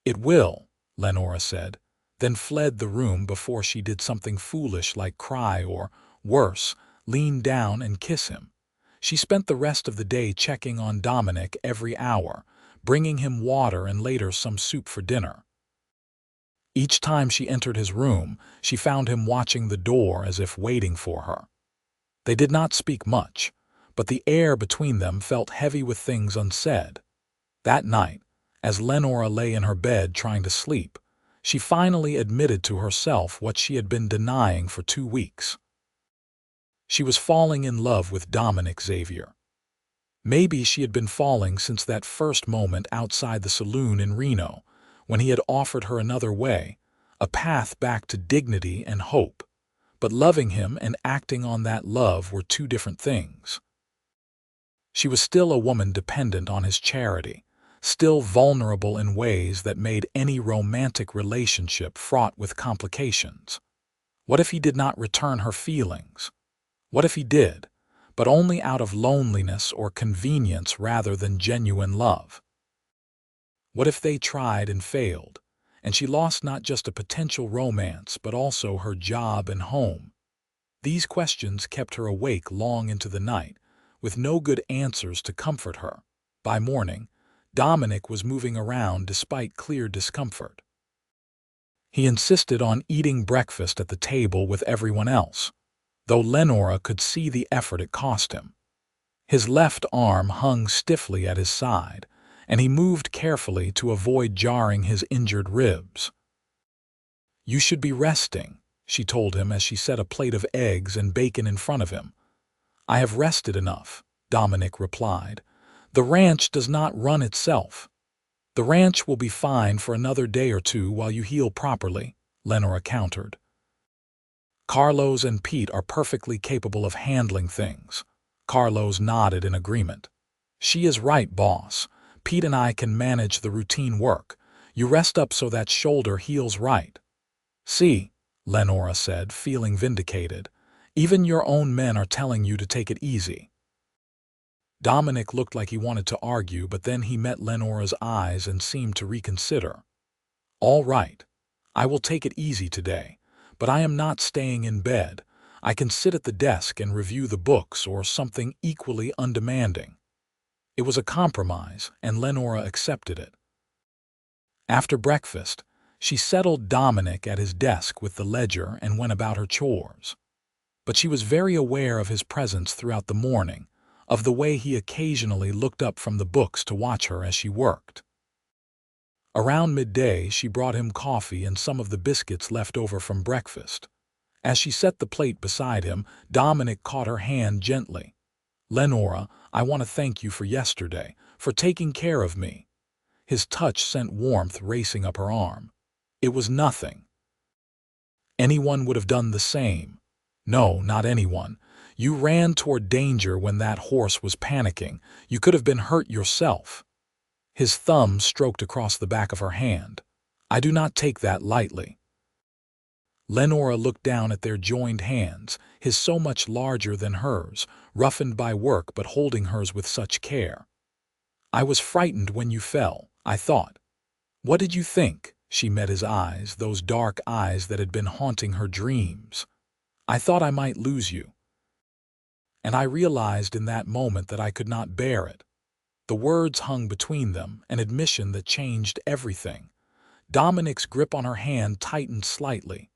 "It will," Lenora said, then fled the room before she did something foolish like cry or, worse, lean down and kiss him. She spent the rest of the day checking on Dominic every hour, bringing him water and later some soup for dinner. Each time she entered his room, she found him watching the door as if waiting for her. They did not speak much, but the air between them felt heavy with things unsaid. That night, as Lenora lay in her bed trying to sleep, she finally admitted to herself what she had been denying for 2 weeks. She was falling in love with Dominic Xavier. Maybe she had been falling since that first moment outside the saloon in Reno, when he had offered her another way, a path back to dignity and hope. But loving him and acting on that love were two different things. She was still a woman dependent on his charity, still vulnerable in ways that made any romantic relationship fraught with complications. What if he did not return her feelings? What if he did, but only out of loneliness or convenience rather than genuine love? What if they tried and failed, and she lost not just a potential romance but also her job and home? These questions kept her awake long into the night, with no good answers to comfort her. By morning, Dominic was moving around despite clear discomfort. He insisted on eating breakfast at the table with everyone else, though Lenora could see the effort it cost him. His left arm hung stiffly at his side, and he moved carefully to avoid jarring his injured ribs. "You should be resting," she told him as she set a plate of eggs and bacon in front of him. "I have rested enough," Dominic replied. "The ranch does not run itself." "The ranch will be fine for another day or two while you heal properly," Lenora countered. "Carlos and Pete are perfectly capable of handling things." Carlos nodded in agreement. "She is right, boss. Pete and I can manage the routine work. You rest up so that shoulder heals right." "See," Lenora said, feeling vindicated. "Even your own men are telling you to take it easy." Dominic looked like he wanted to argue, but then he met Lenora's eyes and seemed to reconsider. "All right. I will take it easy today, but I am not staying in bed. I can sit at the desk and review the books or something equally undemanding. It was a compromise, and Lenora accepted it. After breakfast, she settled Dominic at his desk with the ledger and went about her chores. But she was very aware of his presence throughout the morning, of the way he occasionally looked up from the books to watch her as she worked. Around midday, she brought him coffee and some of the biscuits left over from breakfast. As she set the plate beside him, Dominic caught her hand gently. "Lenora, I want to thank you for yesterday, for taking care of me." His touch sent warmth racing up her arm. "It was nothing. Anyone would have done the same." "No, not anyone. You ran toward danger when that horse was panicking. You could have been hurt yourself." His thumb stroked across the back of her hand. "I do not take that lightly." Lenora looked down at their joined hands, his so much larger than hers, roughened by work but holding hers with such care. "I was frightened when you fell, I thought." "What did you think?" She met his eyes, those dark eyes that had been haunting her dreams. "I thought I might lose you." And I realized in that moment that I could not bear it. The words hung between them, an admission that changed everything. Dominic's grip on her hand tightened slightly.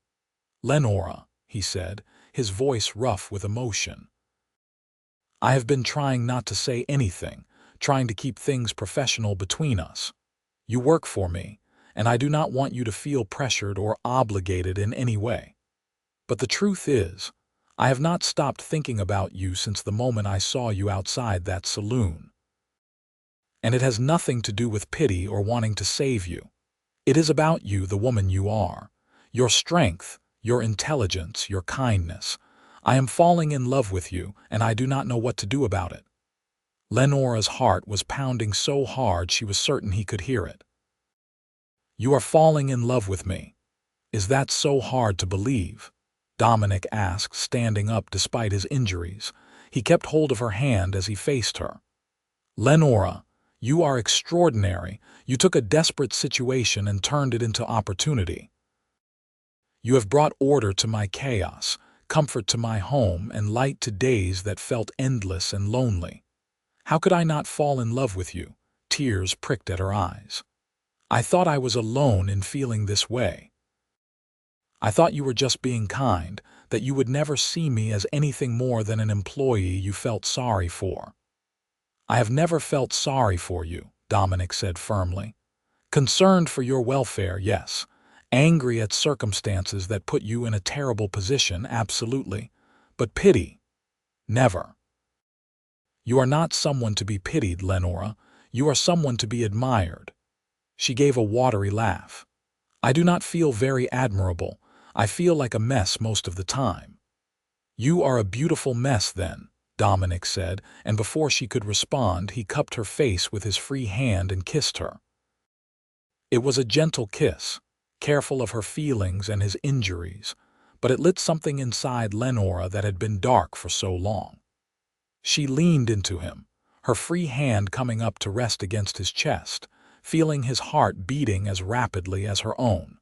"Lenora," he said, his voice rough with emotion. "I have been trying not to say anything, trying to keep things professional between us. You work for me, and I do not want you to feel pressured or obligated in any way. But the truth is, I have not stopped thinking about you since the moment I saw you outside that saloon. And it has nothing to do with pity or wanting to save you. It is about you, the woman you are, your strength, your intelligence, your kindness. I am falling in love with you, and I do not know what to do about it." Lenora's heart was pounding so hard she was certain he could hear it. "You are falling in love with me. Is that so hard to believe?" Dominic asked, standing up despite his injuries. He kept hold of her hand as he faced her. "Lenora, you are extraordinary. You took a desperate situation and turned it into opportunity. You have brought order to my chaos, comfort to my home, and light to days that felt endless and lonely. How could I not fall in love with you?" Tears pricked at her eyes. "I thought I was alone in feeling this way. I thought you were just being kind, that you would never see me as anything more than an employee you felt sorry for." "I have never felt sorry for you," Dominic said firmly. "Concerned for your welfare, yes. Angry at circumstances that put you in a terrible position, absolutely. But pity? Never. You are not someone to be pitied, Lenora. You are someone to be admired." She gave a watery laugh. "I do not feel very admirable. I feel like a mess most of the time." "You are a beautiful mess, then," Dominic said, and before she could respond, he cupped her face with his free hand and kissed her. It was a gentle kiss, careful of her feelings and his injuries, but it lit something inside Lenora that had been dark for so long. She leaned into him, her free hand coming up to rest against his chest, feeling his heart beating as rapidly as her own.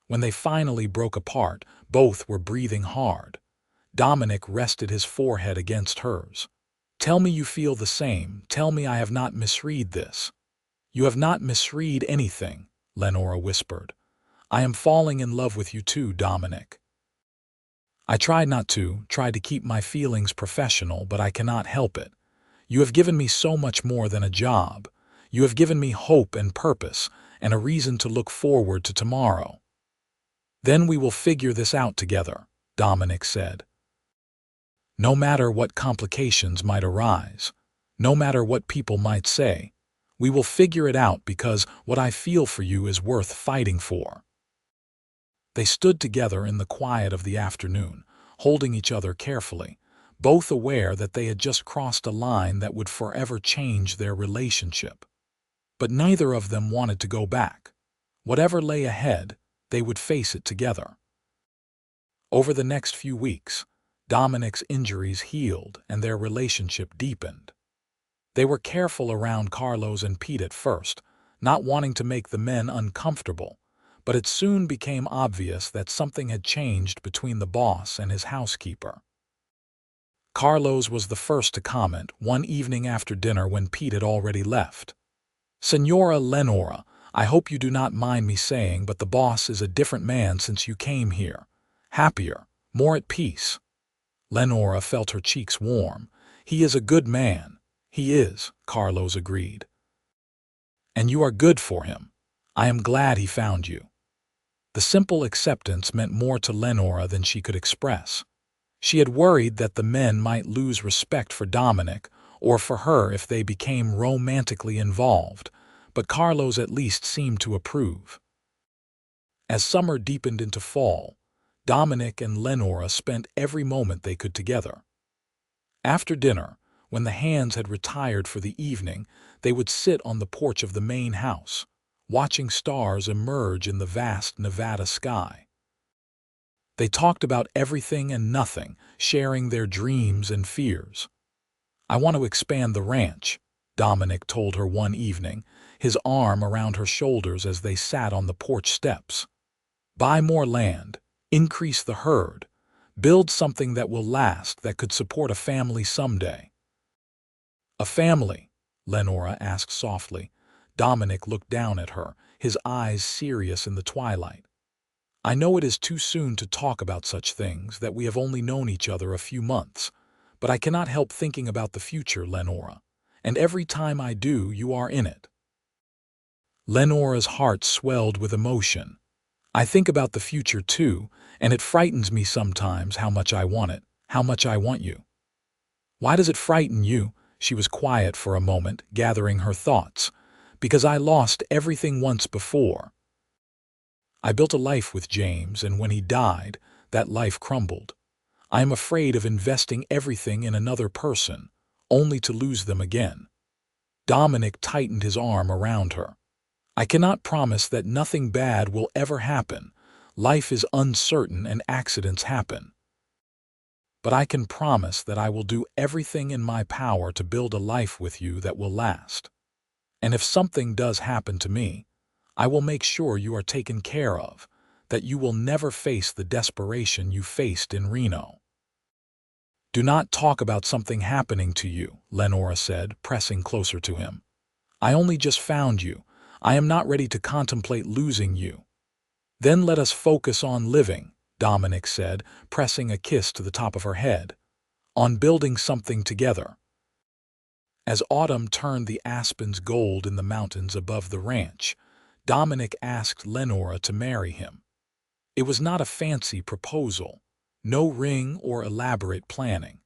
When they finally broke apart, both were breathing hard. Dominic rested his forehead against hers. "Tell me you feel the same. Tell me I have not misread this." "You have not misread anything," Lenora whispered. "I am falling in love with you too, Dominic. I tried to keep my feelings professional, but I cannot help it. You have given me so much more than a job. You have given me hope and purpose, and a reason to look forward to tomorrow." "Then we will figure this out together," Dominic said. "No matter what complications might arise, no matter what people might say, we will figure it out because what I feel for you is worth fighting for." They stood together in the quiet of the afternoon, holding each other carefully, both aware that they had just crossed a line that would forever change their relationship. But neither of them wanted to go back. Whatever lay ahead, they would face it together. Over the next few weeks, Dominic's injuries healed and their relationship deepened. They were careful around Carlos and Pete at first, not wanting to make the men uncomfortable, but it soon became obvious that something had changed between the boss and his housekeeper. Carlos was the first to comment one evening after dinner when Pete had already left. "Senora Lenora, I hope you do not mind me saying, but the boss is a different man since you came here. Happier, more at peace." Lenora felt her cheeks warm. "He is a good man." "He is," Carlos agreed. "And you are good for him. I am glad he found you." The simple acceptance meant more to Lenora than she could express. She had worried that the men might lose respect for Dominic or for her if they became romantically involved, but Carlos at least seemed to approve. As summer deepened into fall, Dominic and Lenora spent every moment they could together. After dinner, when the hands had retired for the evening, they would sit on the porch of the main house, watching stars emerge in the vast Nevada sky. They talked about everything and nothing, sharing their dreams and fears. "I want to expand the ranch," Dominic told her one evening, his arm around her shoulders as they sat on the porch steps. "Buy more land, increase the herd, build something that will last, that could support a family someday." "A family?" Lenora asked softly. Dominic looked down at her, his eyes serious in the twilight. "I know it is too soon to talk about such things, that we have only known each other a few months, but I cannot help thinking about the future, Lenora, and every time I do, you are in it." Lenora's heart swelled with emotion. "I think about the future too, and it frightens me sometimes how much I want it, how much I want you." "Why does it frighten you?" She was quiet for a moment, gathering her thoughts. "Because I lost everything once before. I built a life with James, and when he died, that life crumbled. I am afraid of investing everything in another person, only to lose them again." Dominic tightened his arm around her. "I cannot promise that nothing bad will ever happen. Life is uncertain and accidents happen. But I can promise that I will do everything in my power to build a life with you that will last. And if something does happen to me, I will make sure you are taken care of, that you will never face the desperation you faced in Reno." "Do not talk about something happening to you," Lenora said, pressing closer to him. "I only just found you. I am not ready to contemplate losing you." "Then let us focus on living," Dominic said, pressing a kiss to the top of her head. "On building something together." As autumn turned the aspens gold in the mountains above the ranch, Dominic asked Lenora to marry him. It was not a fancy proposal, no ring or elaborate planning.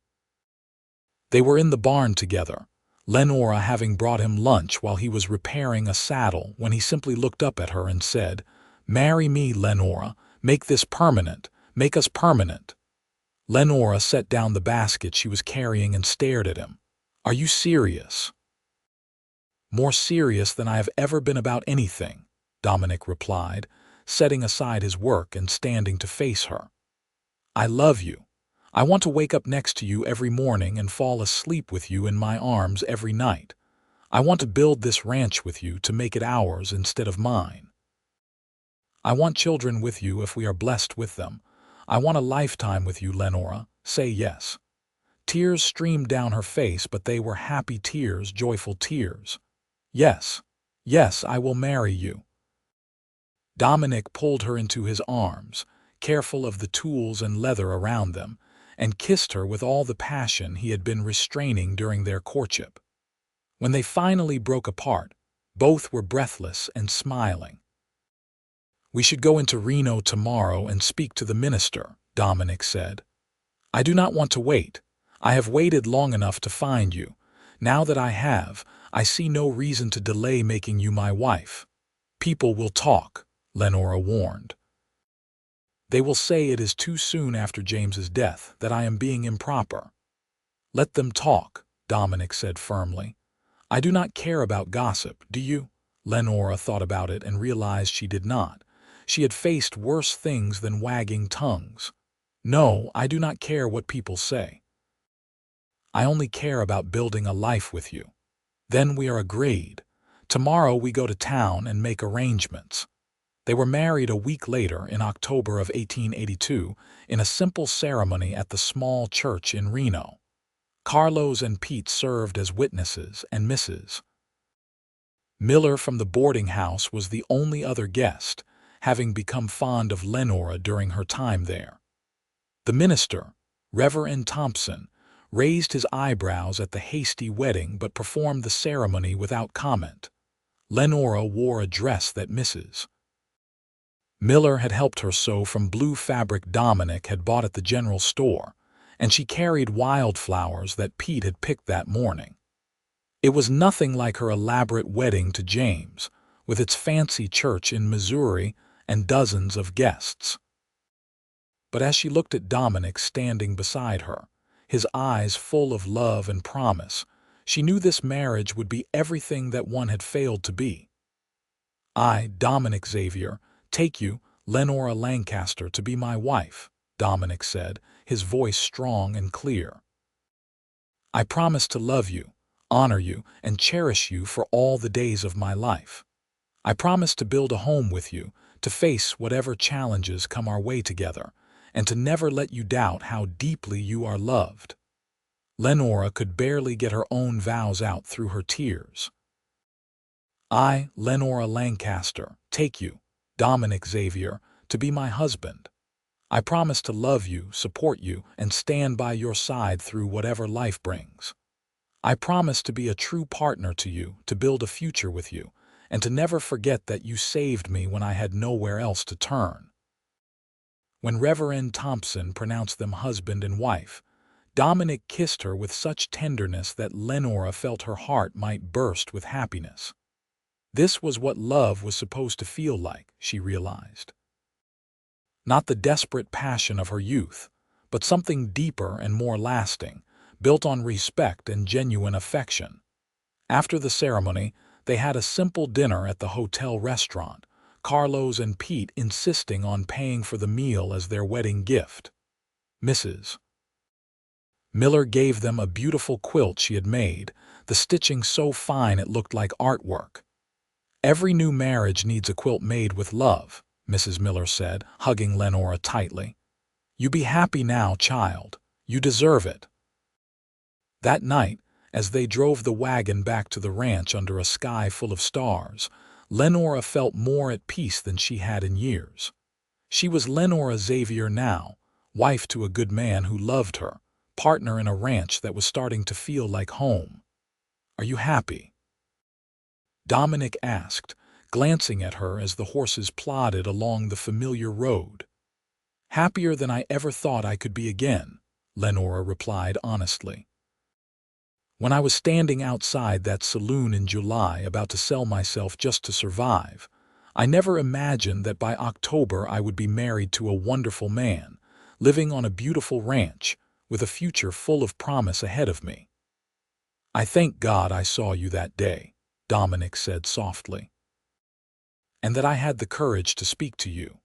They were in the barn together, Lenora having brought him lunch while he was repairing a saddle, when he simply looked up at her and said, "Marry me, Lenora. Make this permanent. Make us permanent." Lenora set down the basket she was carrying and stared at him. "Are you serious?" "More serious than I have ever been about anything," Dominic replied, setting aside his work and standing to face her. "I love you. I want to wake up next to you every morning and fall asleep with you in my arms every night. I want to build this ranch with you, to make it ours instead of mine. I want children with you if we are blessed with them. I want a lifetime with you, Lenora. Say yes." Tears streamed down her face, but they were happy tears, joyful tears. "Yes, yes, I will marry you." Dominic pulled her into his arms, careful of the tools and leather around them, and kissed her with all the passion he had been restraining during their courtship. When they finally broke apart, both were breathless and smiling. "We should go into Reno tomorrow and speak to the minister," Dominic said. "I do not want to wait. I have waited long enough to find you. Now that I have, I see no reason to delay making you my wife." "People will talk," Lenora warned. "They will say it is too soon after James's death, that I am being improper." "Let them talk," Dominic said firmly. "I do not care about gossip, do you?" Lenora thought about it and realized she did not. She had faced worse things than wagging tongues. "No, I do not care what people say. I only care about building a life with you." "Then we are agreed. Tomorrow we go to town and make arrangements." They were married a week later in October of 1882 in a simple ceremony at the small church in Reno. Carlos and Pete served as witnesses, and Mrs. Miller from the boarding house was the only other guest, having become fond of Lenora during her time there. The minister, Reverend Thompson, raised his eyebrows at the hasty wedding but performed the ceremony without comment. Lenora wore a dress that Mrs. Miller had helped her sew from blue fabric Dominic had bought at the general store, and she carried wildflowers that Pete had picked that morning. It was nothing like her elaborate wedding to James, with its fancy church in Missouri and dozens of guests. But as she looked at Dominic standing beside her, his eyes full of love and promise, she knew this marriage would be everything that one had failed to be. "I, Dominic Xavier, take you, Lenora Lancaster, to be my wife," Dominic said, his voice strong and clear. "I promise to love you, honor you, and cherish you for all the days of my life. I promise to build a home with you, to face whatever challenges come our way together, and to never let you doubt how deeply you are loved." Lenora could barely get her own vows out through her tears. "I, Lenora Lancaster, take you, Dominic Xavier, to be my husband. I promise to love you, support you, and stand by your side through whatever life brings. I promise to be a true partner to you, to build a future with you, and to never forget that you saved me when I had nowhere else to turn." When Reverend Thompson pronounced them husband and wife, Dominic kissed her with such tenderness that Lenora felt her heart might burst with happiness. This was what love was supposed to feel like, she realized. Not the desperate passion of her youth, but something deeper and more lasting, built on respect and genuine affection. After the ceremony, they had a simple dinner at the hotel restaurant, Carlos and Pete insisting on paying for the meal as their wedding gift. Mrs. Miller gave them a beautiful quilt she had made, the stitching so fine it looked like artwork. "Every new marriage needs a quilt made with love," Mrs. Miller said, hugging Lenora tightly. "You be happy now, child. You deserve it." That night, as they drove the wagon back to the ranch under a sky full of stars, Lenora felt more at peace than she had in years. She was Lenora Xavier now, wife to a good man who loved her, partner in a ranch that was starting to feel like home. "Are you happy?" Dominic asked, glancing at her as the horses plodded along the familiar road. "Happier than I ever thought I could be again," Lenora replied honestly. "When I was standing outside that saloon in July about to sell myself just to survive, I never imagined that by October I would be married to a wonderful man, living on a beautiful ranch, with a future full of promise ahead of me." "I thank God I saw you that day," Dominic said softly, "and that I had the courage to speak to you.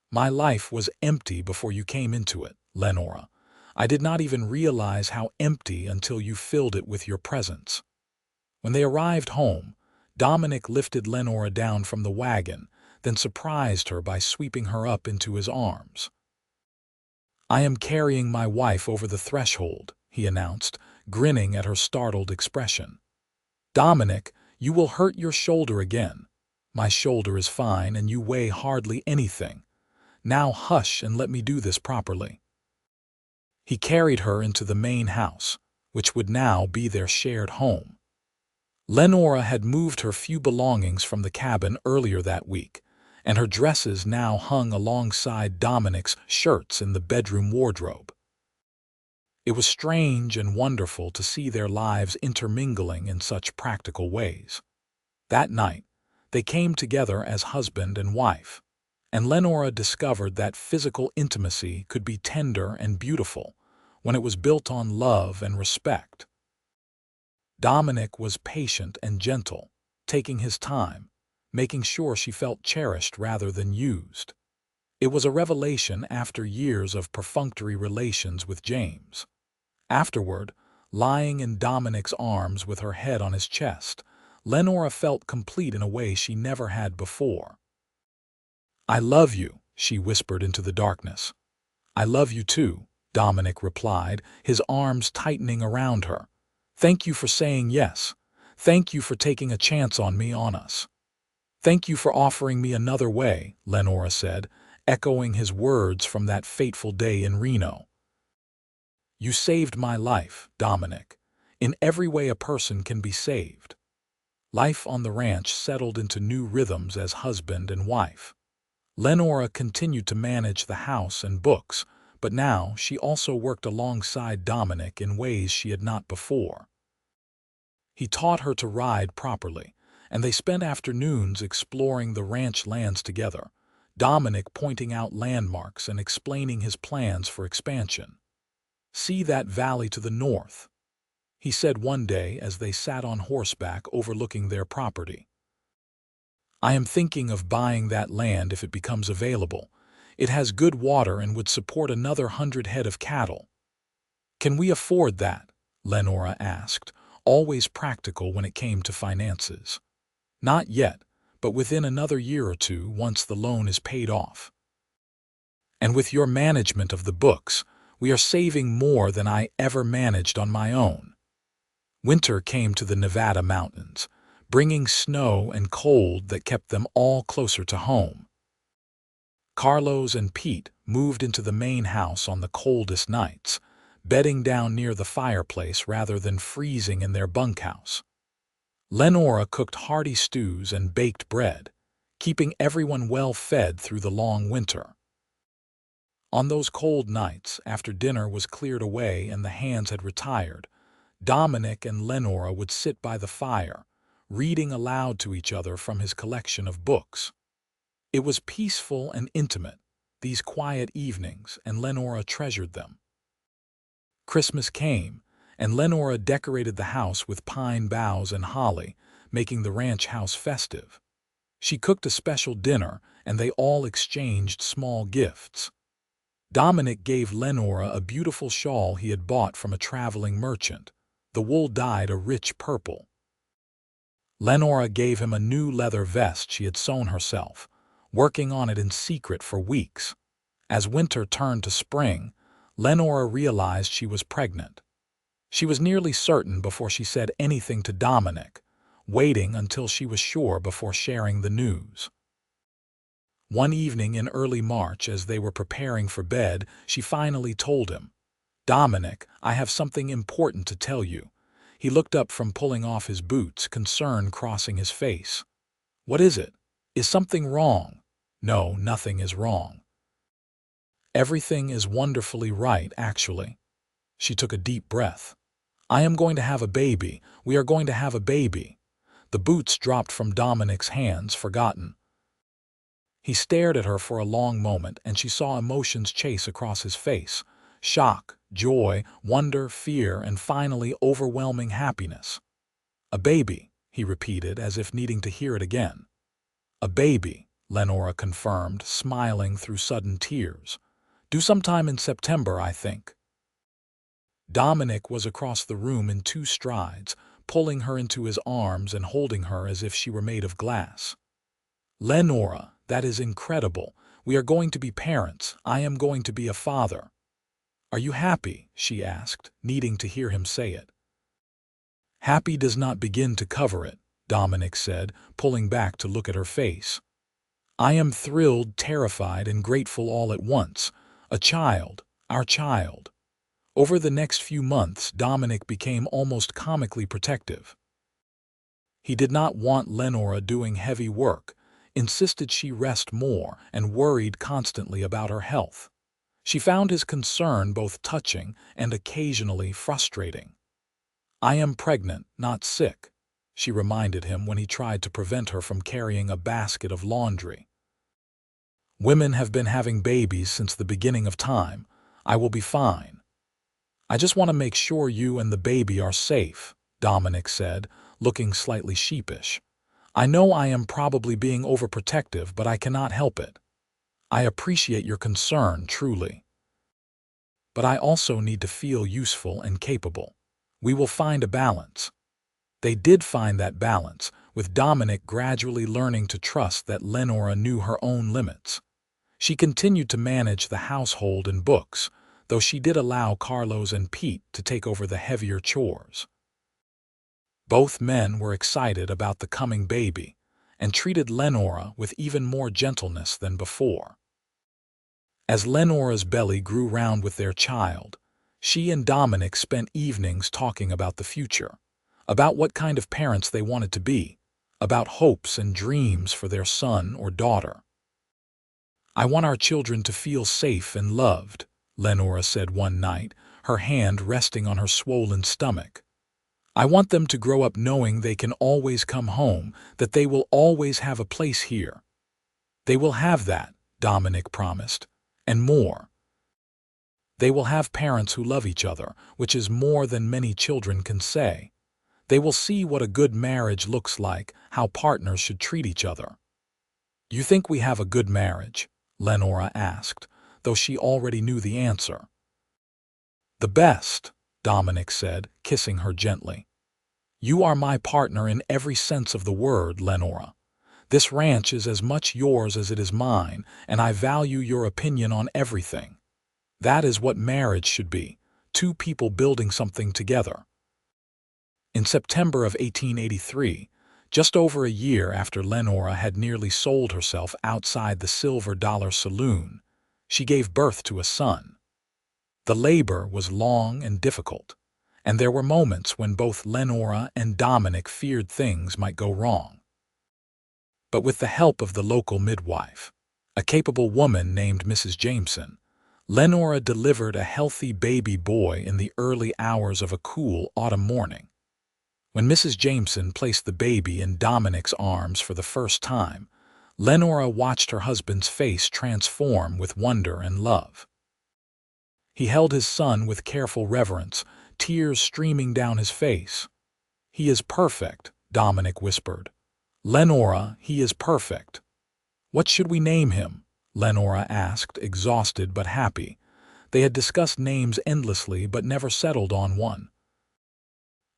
My life was empty before you came into it, Lenora. I did not even realize how empty until you filled it with your presence." When they arrived home, Dominic lifted Lenora down from the wagon, then surprised her by sweeping her up into his arms. "I am carrying my wife over the threshold," he announced, grinning at her startled expression. "Dominic, you will hurt your shoulder again. My shoulder is fine and you weigh hardly anything. Now hush and let me do this properly." He carried her into the main house, which would now be their shared home. Lenora had moved her few belongings from the cabin earlier that week, and her dresses now hung alongside Dominic's shirts in the bedroom wardrobe. It was strange and wonderful to see their lives intermingling in such practical ways. That night, they came together as husband and wife, and Lenora discovered that physical intimacy could be tender and beautiful when it was built on love and respect. Dominic was patient and gentle, taking his time, making sure she felt cherished rather than used. It was a revelation after years of perfunctory relations with James. Afterward, lying in Dominic's arms with her head on his chest, Lenora felt complete in a way she never had before. "I love you," she whispered into the darkness. "I love you too," Dominic replied, his arms tightening around her. "Thank you for saying yes. Thank you for taking a chance on us." "Thank you for offering me another way," Lenora said, echoing his words from that fateful day in Reno. "You saved my life, Dominic. In every way a person can be saved." Life on the ranch settled into new rhythms as husband and wife. Lenora continued to manage the house and books, but now she also worked alongside Dominic in ways she had not before. He taught her to ride properly, and they spent afternoons exploring the ranch lands together, Dominic pointing out landmarks and explaining his plans for expansion. "See that valley to the north," he said one day as they sat on horseback overlooking their property. "I am thinking of buying that land if it becomes available. It has good water and would support another 100 head of cattle." "Can we afford that?" Lenora asked, always practical when it came to finances. "Not yet, but within another year or two once the loan is paid off. And with your management of the books, we are saving more than I ever managed on my own." Winter came to the Nevada mountains, bringing snow and cold that kept them all closer to home. Carlos and Pete moved into the main house on the coldest nights, bedding down near the fireplace rather than freezing in their bunkhouse. Lenora cooked hearty stews and baked bread, keeping everyone well fed through the long winter. On those cold nights, after dinner was cleared away and the hands had retired, Dominic and Lenora would sit by the fire, reading aloud to each other from his collection of books. It was peaceful and intimate, these quiet evenings, and Lenora treasured them. Christmas came, and Lenora decorated the house with pine boughs and holly, making the ranch house festive. She cooked a special dinner, and they all exchanged small gifts. Dominic gave Lenora a beautiful shawl he had bought from a traveling merchant, the wool dyed a rich purple. Lenora gave him a new leather vest she had sewn herself, working on it in secret for weeks. As winter turned to spring, Lenora realized she was pregnant. She was nearly certain before she said anything to Dominic, waiting until she was sure before sharing the news. One evening in early March, as they were preparing for bed, she finally told him, "Dominic, I have something important to tell you." He looked up from pulling off his boots, concern crossing his face. "What is it? Is something wrong?" "No, nothing is wrong. Everything is wonderfully right, actually." She took a deep breath. "I am going to have a baby. We are going to have a baby." The boots dropped from Dominic's hands, forgotten. He stared at her for a long moment, and she saw emotions chase across his face. Shock, joy, wonder, fear, and finally overwhelming happiness. "A baby," he repeated, as if needing to hear it again. "A baby," Lenora confirmed, smiling through sudden tears. "Due sometime in September, I think." Dominic was across the room in 2 strides, pulling her into his arms and holding her as if she were made of glass. "Lenora, that is incredible. We are going to be parents. I am going to be a father." "Are you happy?" she asked, needing to hear him say it. "Happy does not begin to cover it," Dominic said, pulling back to look at her face. "I am thrilled, terrified, and grateful all at once. A child, our child." Over the next few months, Dominic became almost comically protective. He did not want Lenora doing heavy work, insisted she rest more, and worried constantly about her health. She found his concern both touching and occasionally frustrating. "I am pregnant, not sick," she reminded him when he tried to prevent her from carrying a basket of laundry. "Women have been having babies since the beginning of time. I will be fine." "I just want to make sure you and the baby are safe," Dominic said, looking slightly sheepish. "I know I am probably being overprotective, but I cannot help it. I appreciate your concern, truly. But I also need to feel useful and capable. We will find a balance." They did find that balance, with Dominic gradually learning to trust that Lenora knew her own limits. She continued to manage the household and books, though she did allow Carlos and Pete to take over the heavier chores. Both men were excited about the coming baby and treated Lenora with even more gentleness than before. As Lenora's belly grew round with their child, she and Dominic spent evenings talking about the future, about what kind of parents they wanted to be, about hopes and dreams for their son or daughter. "I want our children to feel safe and loved," Lenora said one night, her hand resting on her swollen stomach. "I want them to grow up knowing they can always come home, that they will always have a place here." "They will have that," Dominic promised, "and more. They will have parents who love each other, which is more than many children can say. They will see what a good marriage looks like, how partners should treat each other." "You think we have a good marriage?" Lenora asked, though she already knew the answer. "The best," Dominic said, kissing her gently. "You are my partner in every sense of the word, Lenora. This ranch is as much yours as it is mine, and I value your opinion on everything. That is what marriage should be, two people building something together." In September of 1883, just over a year after Lenora had nearly sold herself outside the Silver Dollar Saloon, she gave birth to a son. The labor was long and difficult, and there were moments when both Lenora and Dominic feared things might go wrong. But with the help of the local midwife, a capable woman named Mrs. Jameson, Lenora delivered a healthy baby boy in the early hours of a cool autumn morning. When Mrs. Jameson placed the baby in Dominic's arms for the first time, Lenora watched her husband's face transform with wonder and love. He held his son with careful reverence, tears streaming down his face. "He is perfect," Dominic whispered. "Lenora, he is perfect." "What should we name him?" Lenora asked, exhausted but happy. They had discussed names endlessly but never settled on one.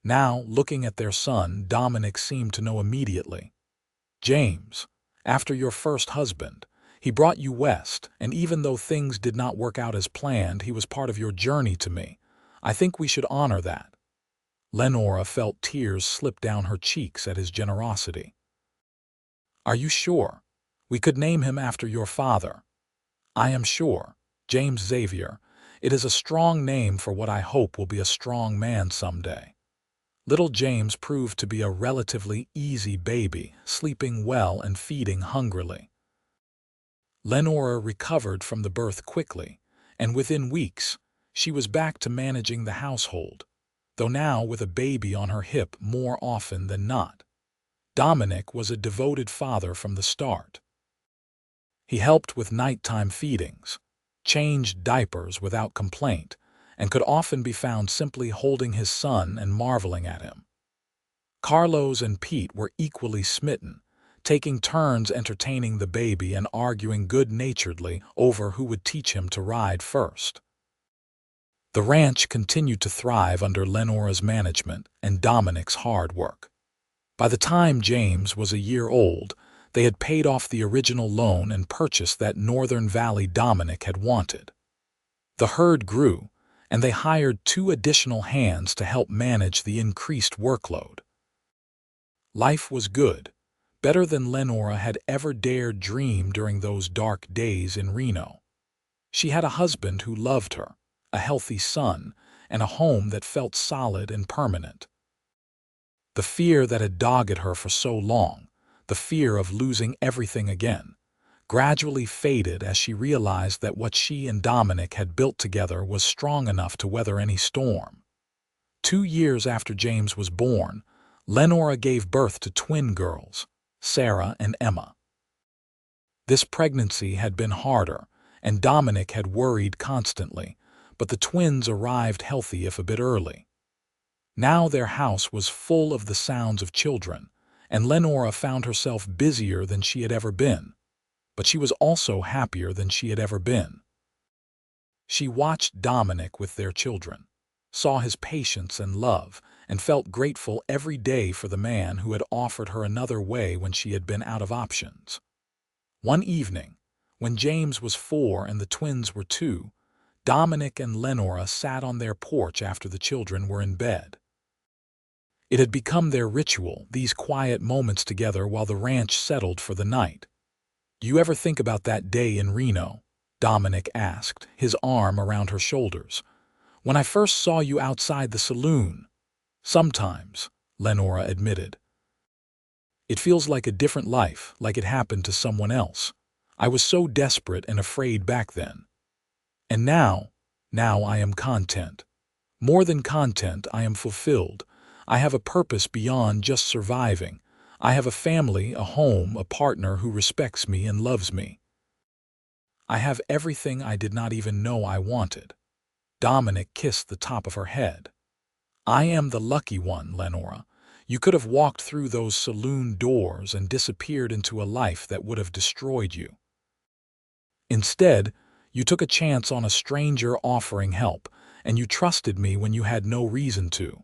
Now, looking at their son, Dominic seemed to know immediately. "James, after your first husband. He brought you west, and even though things did not work out as planned, he was part of your journey to me. I think we should honor that." Lenora felt tears slip down her cheeks at his generosity. "Are you sure? We could name him after your father." "I am sure. James Xavier. It is a strong name for what I hope will be a strong man someday." Little James proved to be a relatively easy baby, sleeping well and feeding hungrily. Lenora recovered from the birth quickly, and within weeks, she was back to managing the household, though now with a baby on her hip more often than not. Dominic was a devoted father from the start. He helped with nighttime feedings, changed diapers without complaint, and could often be found simply holding his son and marveling at him. Carlos and Pete were equally smitten, taking turns entertaining the baby and arguing good-naturedly over who would teach him to ride first. The ranch continued to thrive under Lenora's management and Dominic's hard work. By the time James was a year old, they had paid off the original loan and purchased that Northern Valley Dominic had wanted. The herd grew, and they hired 2 additional hands to help manage the increased workload. Life was good, better than Lenora had ever dared dream during those dark days in Reno. She had a husband who loved her, a healthy son, and a home that felt solid and permanent. The fear that had dogged her for so long, the fear of losing everything again, gradually faded as she realized that what she and Dominic had built together was strong enough to weather any storm. 2 years after James was born, Lenora gave birth to twin girls, Sarah and Emma. This pregnancy had been harder, and Dominic had worried constantly, but the twins arrived healthy if a bit early. Now their house was full of the sounds of children, and Lenora found herself busier than she had ever been. But she was also happier than she had ever been. She watched Dominic with their children, saw his patience and love, and felt grateful every day for the man who had offered her another way when she had been out of options. One evening, when James was 4 and the twins were 2, Dominic and Lenora sat on their porch after the children were in bed. It had become their ritual, these quiet moments together while the ranch settled for the night. "Do you ever think about that day in Reno?" Dominic asked, his arm around her shoulders. "When I first saw you outside the saloon." "Sometimes," Lenora admitted. "It feels like a different life, like it happened to someone else. I was so desperate and afraid back then. And now I am content. More than content, I am fulfilled. I have a purpose beyond just surviving. I have a family, a home, a partner who respects me and loves me. I have everything I did not even know I wanted." Dominic kissed the top of her head. "I am the lucky one, Lenora. You could have walked through those saloon doors and disappeared into a life that would have destroyed you. Instead, you took a chance on a stranger offering help, and you trusted me when you had no reason to.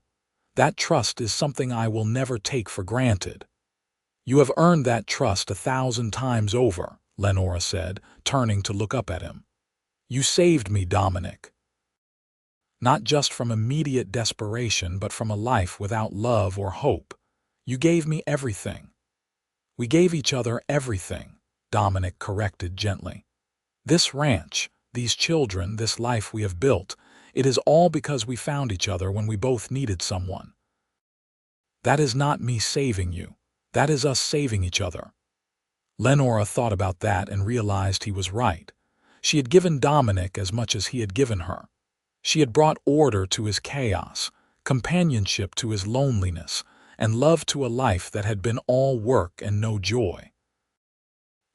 That trust is something I will never take for granted." "You have earned that trust 1,000 times over," Lenora said, turning to look up at him. "You saved me, Dominic. Not just from immediate desperation, but from a life without love or hope. You gave me everything." "We gave each other everything," Dominic corrected gently. "This ranch, these children, this life we have built, it is all because we found each other when we both needed someone. That is not me saving you. That is us saving each other." Lenora thought about that and realized he was right. She had given Dominic as much as he had given her. She had brought order to his chaos, companionship to his loneliness, and love to a life that had been all work and no joy.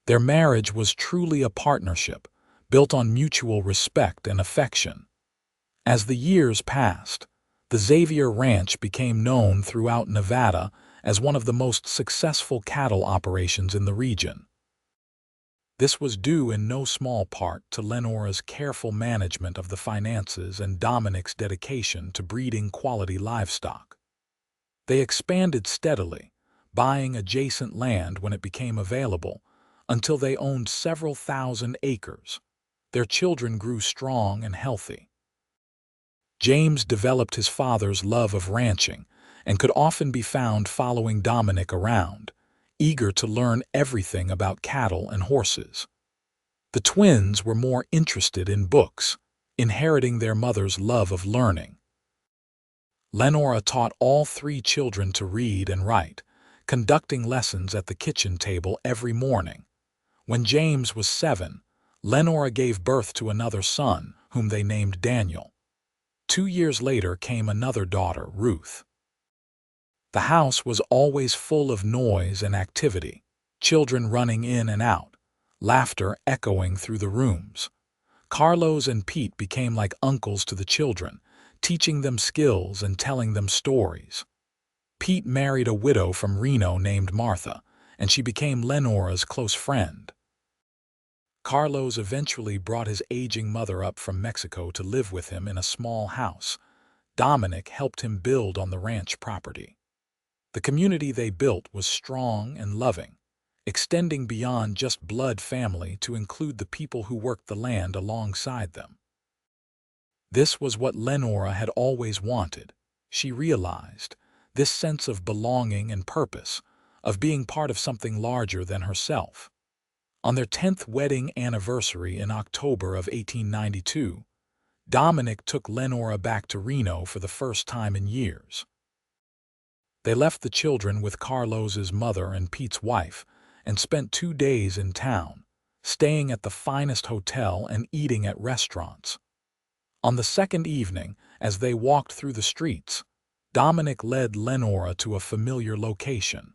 Their marriage was truly a partnership, built on mutual respect and affection. As the years passed, the Xavier Ranch became known throughout Nevada as one of the most successful cattle operations in the region. This was due in no small part to Lenora's careful management of the finances and Dominic's dedication to breeding quality livestock. They expanded steadily, buying adjacent land when it became available, until they owned several thousand acres. Their children grew strong and healthy. James developed his father's love of ranching and could often be found following Dominic around, eager to learn everything about cattle and horses. The twins were more interested in books, inheriting their mother's love of learning. Lenora taught all 3 children to read and write, conducting lessons at the kitchen table every morning. When James was 7, Lenora gave birth to another son, whom they named Daniel. 2 years later came another daughter, Ruth. The house was always full of noise and activity, children running in and out, laughter echoing through the rooms. Carlos and Pete became like uncles to the children, teaching them skills and telling them stories. Pete married a widow from Reno named Martha, and she became Lenora's close friend. Carlos eventually brought his aging mother up from Mexico to live with him in a small house. Dominic helped him build on the ranch property. The community they built was strong and loving, extending beyond just blood family to include the people who worked the land alongside them. This was what Lenora had always wanted. She realized this sense of belonging and purpose, of being part of something larger than herself. On their 10th wedding anniversary in October of 1892, Dominic took Lenora back to Reno for the first time in years. They left the children with Carlos's mother and Pete's wife and spent 2 days in town, staying at the finest hotel and eating at restaurants. On the second evening, as they walked through the streets, Dominic led Lenora to a familiar location.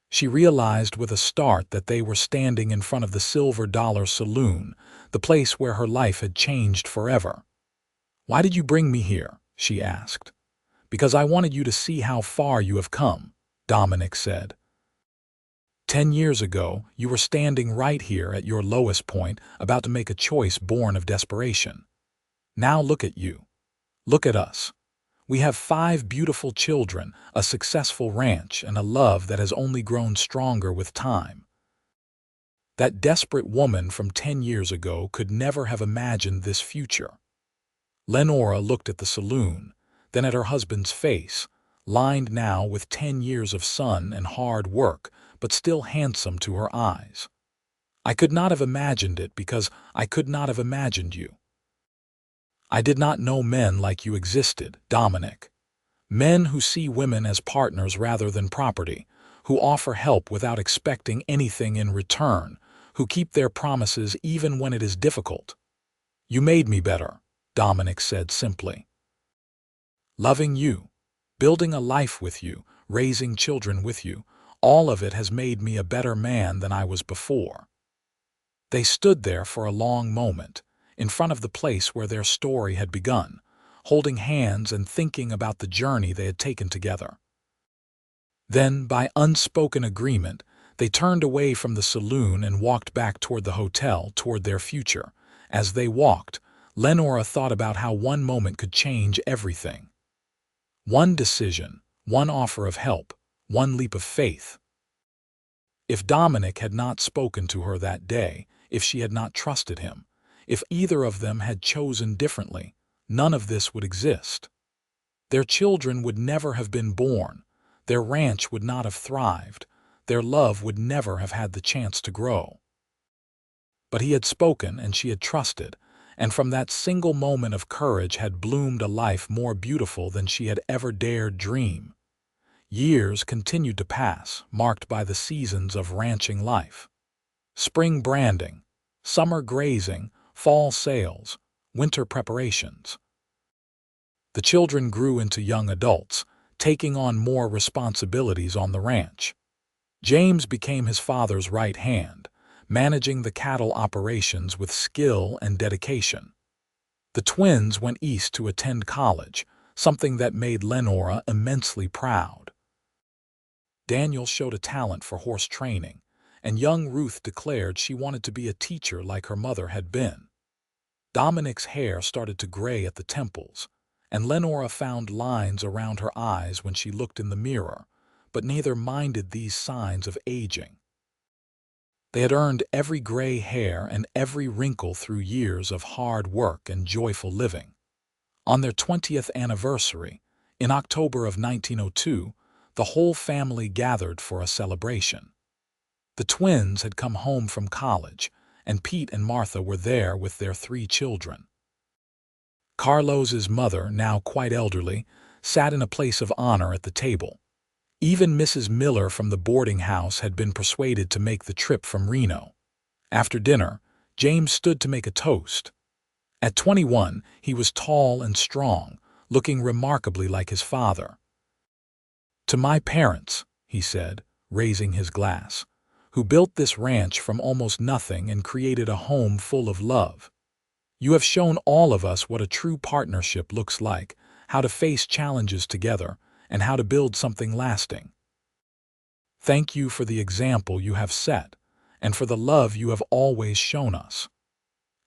She realized with a start that they were standing in front of the Silver Dollar Saloon, the place where her life had changed forever. "Why did you bring me here?" she asked. "Because I wanted you to see how far you have come," Dominic said. 10 years ago, you were standing right here at your lowest point, about to make a choice born of desperation. Now look at you. Look at us. We have 5 beautiful children, a successful ranch, and a love that has only grown stronger with time. That desperate woman from 10 years ago could never have imagined this future. Lenora looked at the saloon, then at her husband's face, lined now with 10 years of sun and hard work, but still handsome to her eyes. I could not have imagined it because I could not have imagined you. I did not know men like you existed, Dominic. Men who see women as partners rather than property, who offer help without expecting anything in return, who keep their promises even when it is difficult. You made me better, Dominic said simply. Loving you, building a life with you, raising children with you, all of it has made me a better man than I was before. They stood there for a long moment, in front of the place where their story had begun, holding hands and thinking about the journey they had taken together. Then, by unspoken agreement, they turned away from the saloon and walked back toward the hotel, toward their future. As they walked, Lenora thought about how one moment could change everything. One decision, one offer of help, one leap of faith. If Dominic had not spoken to her that day, if she had not trusted him, if either of them had chosen differently, none of this would exist. Their children would never have been born, their ranch would not have thrived, their love would never have had the chance to grow. But he had spoken and she had trusted, and from that single moment of courage had bloomed a life more beautiful than she had ever dared dream. Years continued to pass, marked by the seasons of ranching life. Spring branding, summer grazing, fall sales, winter preparations. The children grew into young adults, taking on more responsibilities on the ranch. James became his father's right hand, managing the cattle operations with skill and dedication. The twins went east to attend college, something that made Lenora immensely proud. Daniel showed a talent for horse training, and young Ruth declared she wanted to be a teacher like her mother had been. Dominic's hair started to gray at the temples, and Lenora found lines around her eyes when she looked in the mirror, but neither minded these signs of aging. They had earned every gray hair and every wrinkle through years of hard work and joyful living. On their 20th anniversary, in October of 1902, the whole family gathered for a celebration. The twins had come home from college, and Pete and Martha were there with their 3 children. Carlos's mother, now quite elderly, sat in a place of honor at the table. Even Mrs. Miller from the boarding house had been persuaded to make the trip from Reno. After dinner, James stood to make a toast. At 21, he was tall and strong, looking remarkably like his father. "To my parents," he said, raising his glass, "who built this ranch from almost nothing and created a home full of love. You have shown all of us what a true partnership looks like, how to face challenges together, and how to build something lasting. Thank you for the example you have set, and for the love you have always shown us."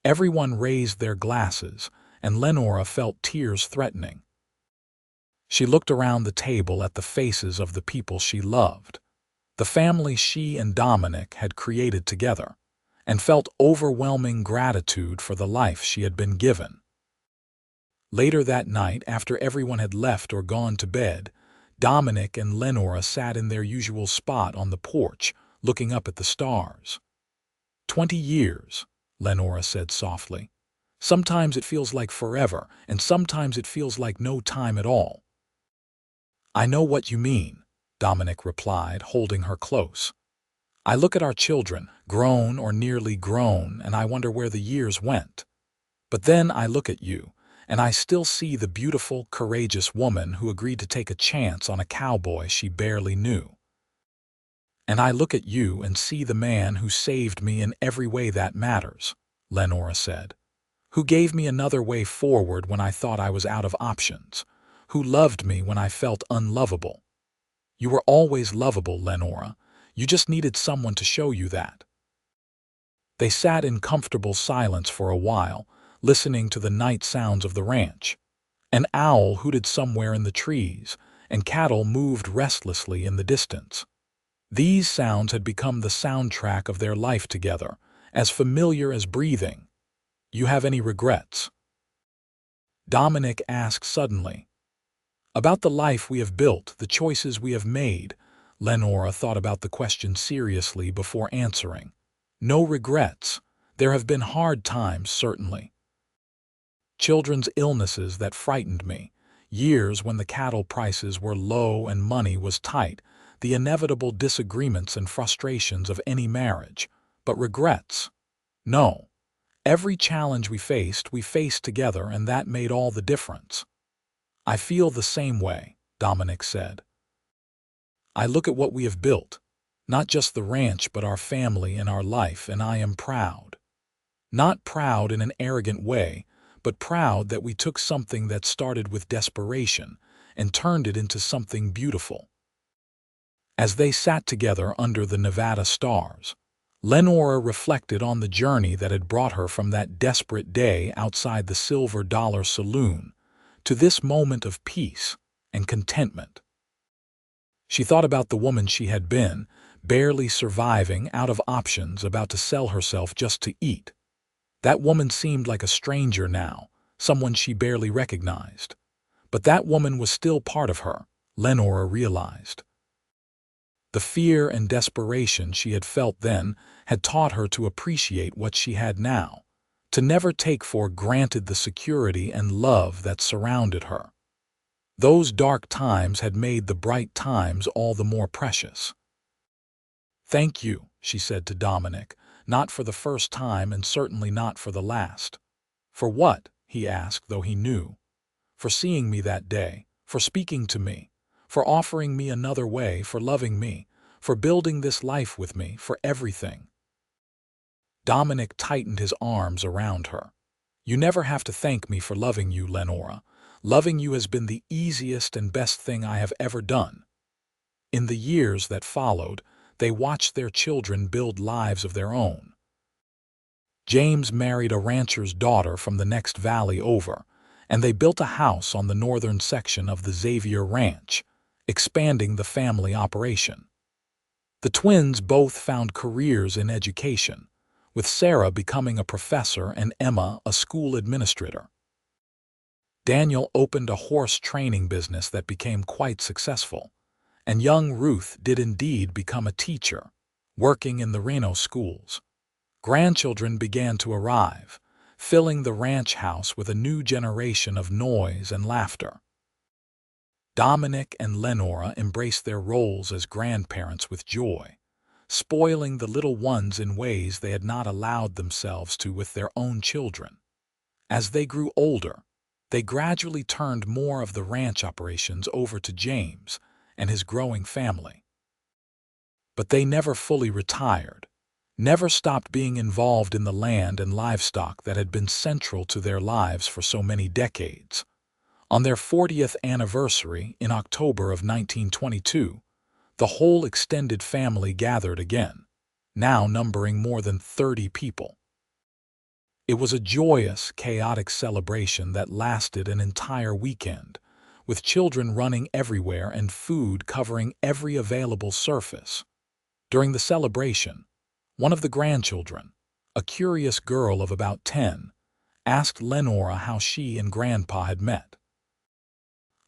Everyone raised their glasses, and Lenora felt tears threatening. She looked around the table at the faces of the people she loved, the family she and Dominic had created together, and felt overwhelming gratitude for the life she had been given. Later that night, after everyone had left or gone to bed, Dominic and Lenora sat in their usual spot on the porch, looking up at the stars. 20 years, Lenora said softly. Sometimes it feels like forever, and sometimes it feels like no time at all. I know what you mean, Dominic replied, holding her close. I look at our children, grown or nearly grown, and I wonder where the years went. But then I look at you, and I still see the beautiful, courageous woman who agreed to take a chance on a cowboy she barely knew. And I look at you and see the man who saved me in every way that matters, Lenora said, who gave me another way forward when I thought I was out of options, who loved me when I felt unlovable. You were always lovable, Lenora. You just needed someone to show you that. They sat in comfortable silence for a while, listening to the night sounds of the ranch. An owl hooted somewhere in the trees, and cattle moved restlessly in the distance. These sounds had become the soundtrack of their life together, as familiar as breathing. "You have any regrets?" Dominic asked suddenly. "About the life we have built, the choices we have made." Lenora thought about the question seriously before answering. "No regrets. There have been hard times, certainly. Children's illnesses that frightened me, years when the cattle prices were low and money was tight, the inevitable disagreements and frustrations of any marriage. But regrets? No. Every challenge we faced together, and that made all the difference." "I feel the same way," Dominic said. "I look at what we have built, not just the ranch but our family and our life, and I am proud. Not proud in an arrogant way, but proud that we took something that started with desperation and turned it into something beautiful." As they sat together under the Nevada stars, Lenora reflected on the journey that had brought her from that desperate day outside the Silver Dollar Saloon to this moment of peace and contentment. She thought about the woman she had been, barely surviving, out of options, about to sell herself just to eat. That woman seemed like a stranger now, someone she barely recognized. But that woman was still part of her, Lenora realized. The fear and desperation she had felt then had taught her to appreciate what she had now, to never take for granted the security and love that surrounded her. Those dark times had made the bright times all the more precious. "Thank you," she said to Dominic, not for the first time and certainly not for the last. "For what?" he asked, though he knew. "For seeing me that day, for speaking to me, for offering me another way, for loving me, for building this life with me, for everything." Dominic tightened his arms around her. "You never have to thank me for loving you, Lenora. Loving you has been the easiest and best thing I have ever done." In the years that followed, they watched their children build lives of their own. James married a rancher's daughter from the next valley over, and they built a house on the northern section of the Xavier Ranch, expanding the family operation. The twins both found careers in education, with Sarah becoming a professor and Emma a school administrator. Daniel opened a horse training business that became quite successful, and young Ruth did indeed become a teacher, working in the Reno schools. Grandchildren began to arrive, filling the ranch house with a new generation of noise and laughter. Dominic and Lenora embraced their roles as grandparents with joy, spoiling the little ones in ways they had not allowed themselves to with their own children. As they grew older, they gradually turned more of the ranch operations over to James and his growing family. But they never fully retired, never stopped being involved in the land and livestock that had been central to their lives for so many decades. On their 40th anniversary in October of 1922, the whole extended family gathered again, now numbering more than 30 people. It was a joyous, chaotic celebration that lasted an entire weekend, with children running everywhere and food covering every available surface. During the celebration, one of the grandchildren, a curious girl of about 10, asked Lenora how she and Grandpa had met.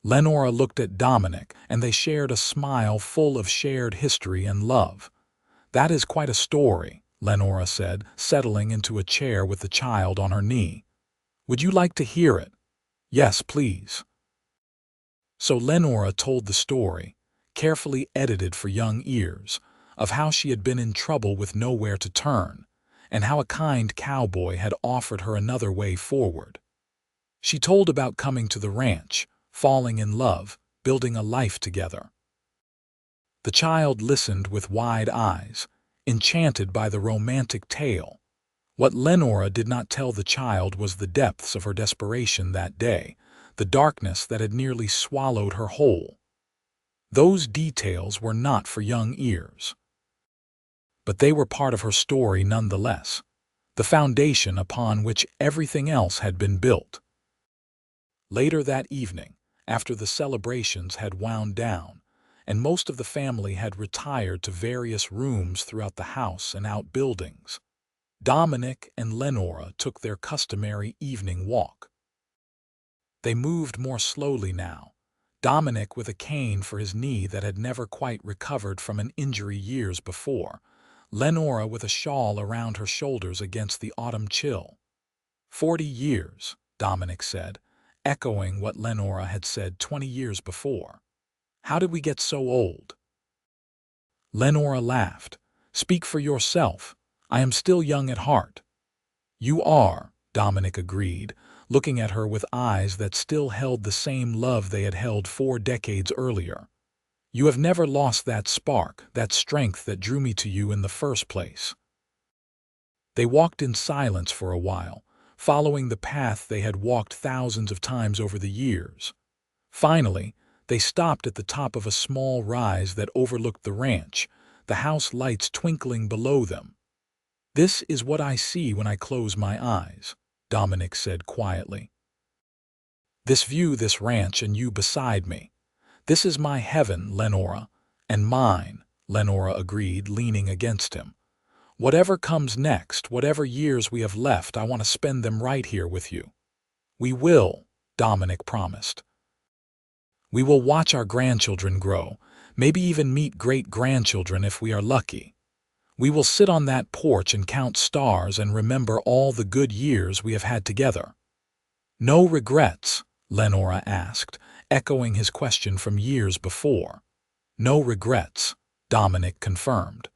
Lenora looked at Dominic, and they shared a smile full of shared history and love. "That is quite a story," Lenora said, settling into a chair with the child on her knee. "Would you like to hear it?" "Yes, please." So Lenora told the story, carefully edited for young ears, of how she had been in trouble with nowhere to turn, and how a kind cowboy had offered her another way forward. She told about coming to the ranch, falling in love, building a life together. The child listened with wide eyes, enchanted by the romantic tale. What Lenora did not tell the child was the depths of her desperation that day, the darkness that had nearly swallowed her whole. Those details were not for young ears. But they were part of her story nonetheless, the foundation upon which everything else had been built. Later that evening, after the celebrations had wound down, and most of the family had retired to various rooms throughout the house and outbuildings, Dominic and Lenora took their customary evening walk. They moved more slowly now, Dominic with a cane for his knee that had never quite recovered from an injury years before, Lenora with a shawl around her shoulders against the autumn chill. 40 years, Dominic said, echoing what Lenora had said 20 years before. How did we get so old? Lenora laughed. Speak for yourself. I am still young at heart. You are, Dominic agreed, looking at her with eyes that still held the same love they had held 4 decades earlier. You have never lost that spark, that strength that drew me to you in the first place. They walked in silence for a while, following the path they had walked thousands of times over the years. Finally, they stopped at the top of a small rise that overlooked the ranch, the house lights twinkling below them. This is what I see when I close my eyes, Dominic said quietly. This view, this ranch, and you beside me. This is my heaven, Lenora, and mine, Lenora agreed, leaning against him. Whatever comes next, whatever years we have left, I want to spend them right here with you. We will, Dominic promised. We will watch our grandchildren grow, maybe even meet great-grandchildren if we are lucky. We will sit on that porch and count stars and remember all the good years we have had together. No regrets, Lenora asked, echoing his question from years before. No regrets, Dominic confirmed.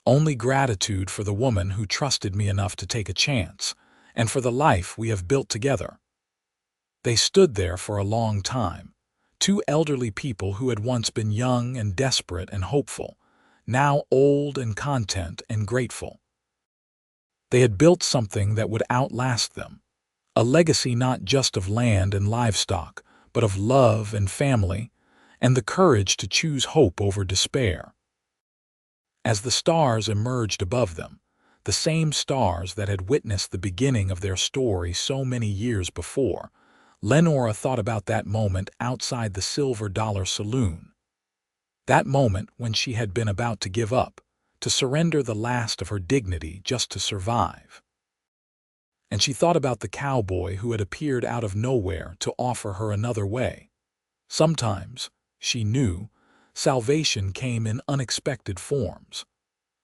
Only gratitude for the woman who trusted me enough to take a chance, and for the life we have built together. They stood there for a long time, 2 elderly people who had once been young and desperate and hopeful, now old and content and grateful. They had built something that would outlast them, a legacy not just of land and livestock, but of love and family, and the courage to choose hope over despair. As the stars emerged above them, the same stars that had witnessed the beginning of their story so many years before, Lenora thought about that moment outside the Silver Dollar Saloon. That moment when she had been about to give up, to surrender the last of her dignity just to survive. And she thought about the cowboy who had appeared out of nowhere to offer her another way. Sometimes, she knew, salvation came in unexpected forms.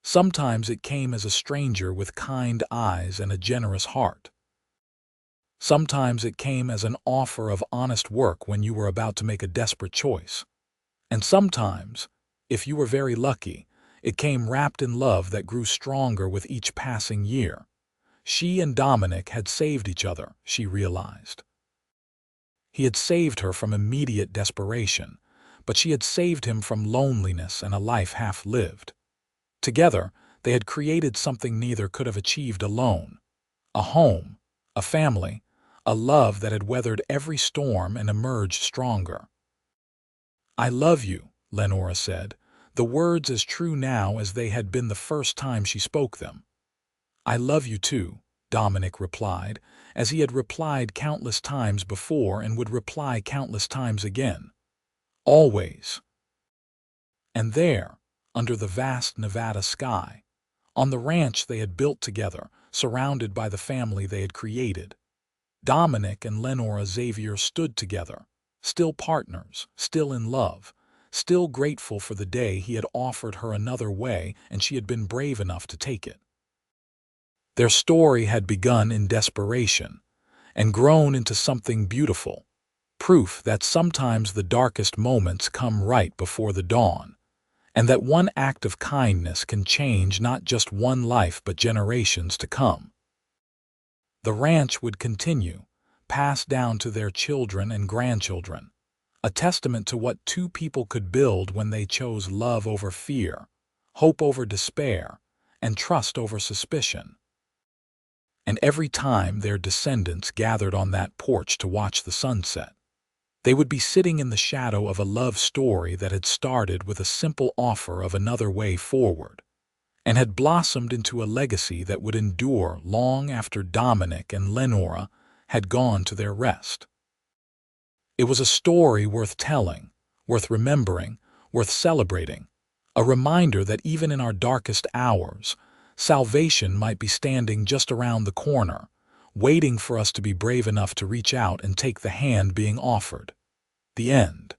Sometimes it came as a stranger with kind eyes and a generous heart. Sometimes it came as an offer of honest work when you were about to make a desperate choice. And sometimes, if you were very lucky, it came wrapped in love that grew stronger with each passing year. She and Dominic had saved each other, she realized. He had saved her from immediate desperation, but she had saved him from loneliness and a life half lived. Together, they had created something neither could have achieved alone. A home, a family, a love that had weathered every storm and emerged stronger. I love you, Lenora said, the words as true now as they had been the first time she spoke them. I love you too, Dominic replied, as he had replied countless times before and would reply countless times again. Always. And there, under the vast Nevada sky, on the ranch they had built together, surrounded by the family they had created, Dominic and Lenora Xavier stood together, still partners, still in love, still grateful for the day he had offered her another way and she had been brave enough to take it. Their story had begun in desperation and grown into something beautiful, proof that sometimes the darkest moments come right before the dawn, and that one act of kindness can change not just one life but generations to come. The ranch would continue, passed down to their children and grandchildren, a testament to what 2 people could build when they chose love over fear, hope over despair, and trust over suspicion. And every time their descendants gathered on that porch to watch the sunset, they would be sitting in the shadow of a love story that had started with a simple offer of another way forward, and had blossomed into a legacy that would endure long after Dominic and Lenora had gone to their rest. It was a story worth telling, worth remembering, worth celebrating, a reminder that even in our darkest hours, salvation might be standing just around the corner, waiting for us to be brave enough to reach out and take the hand being offered. The end.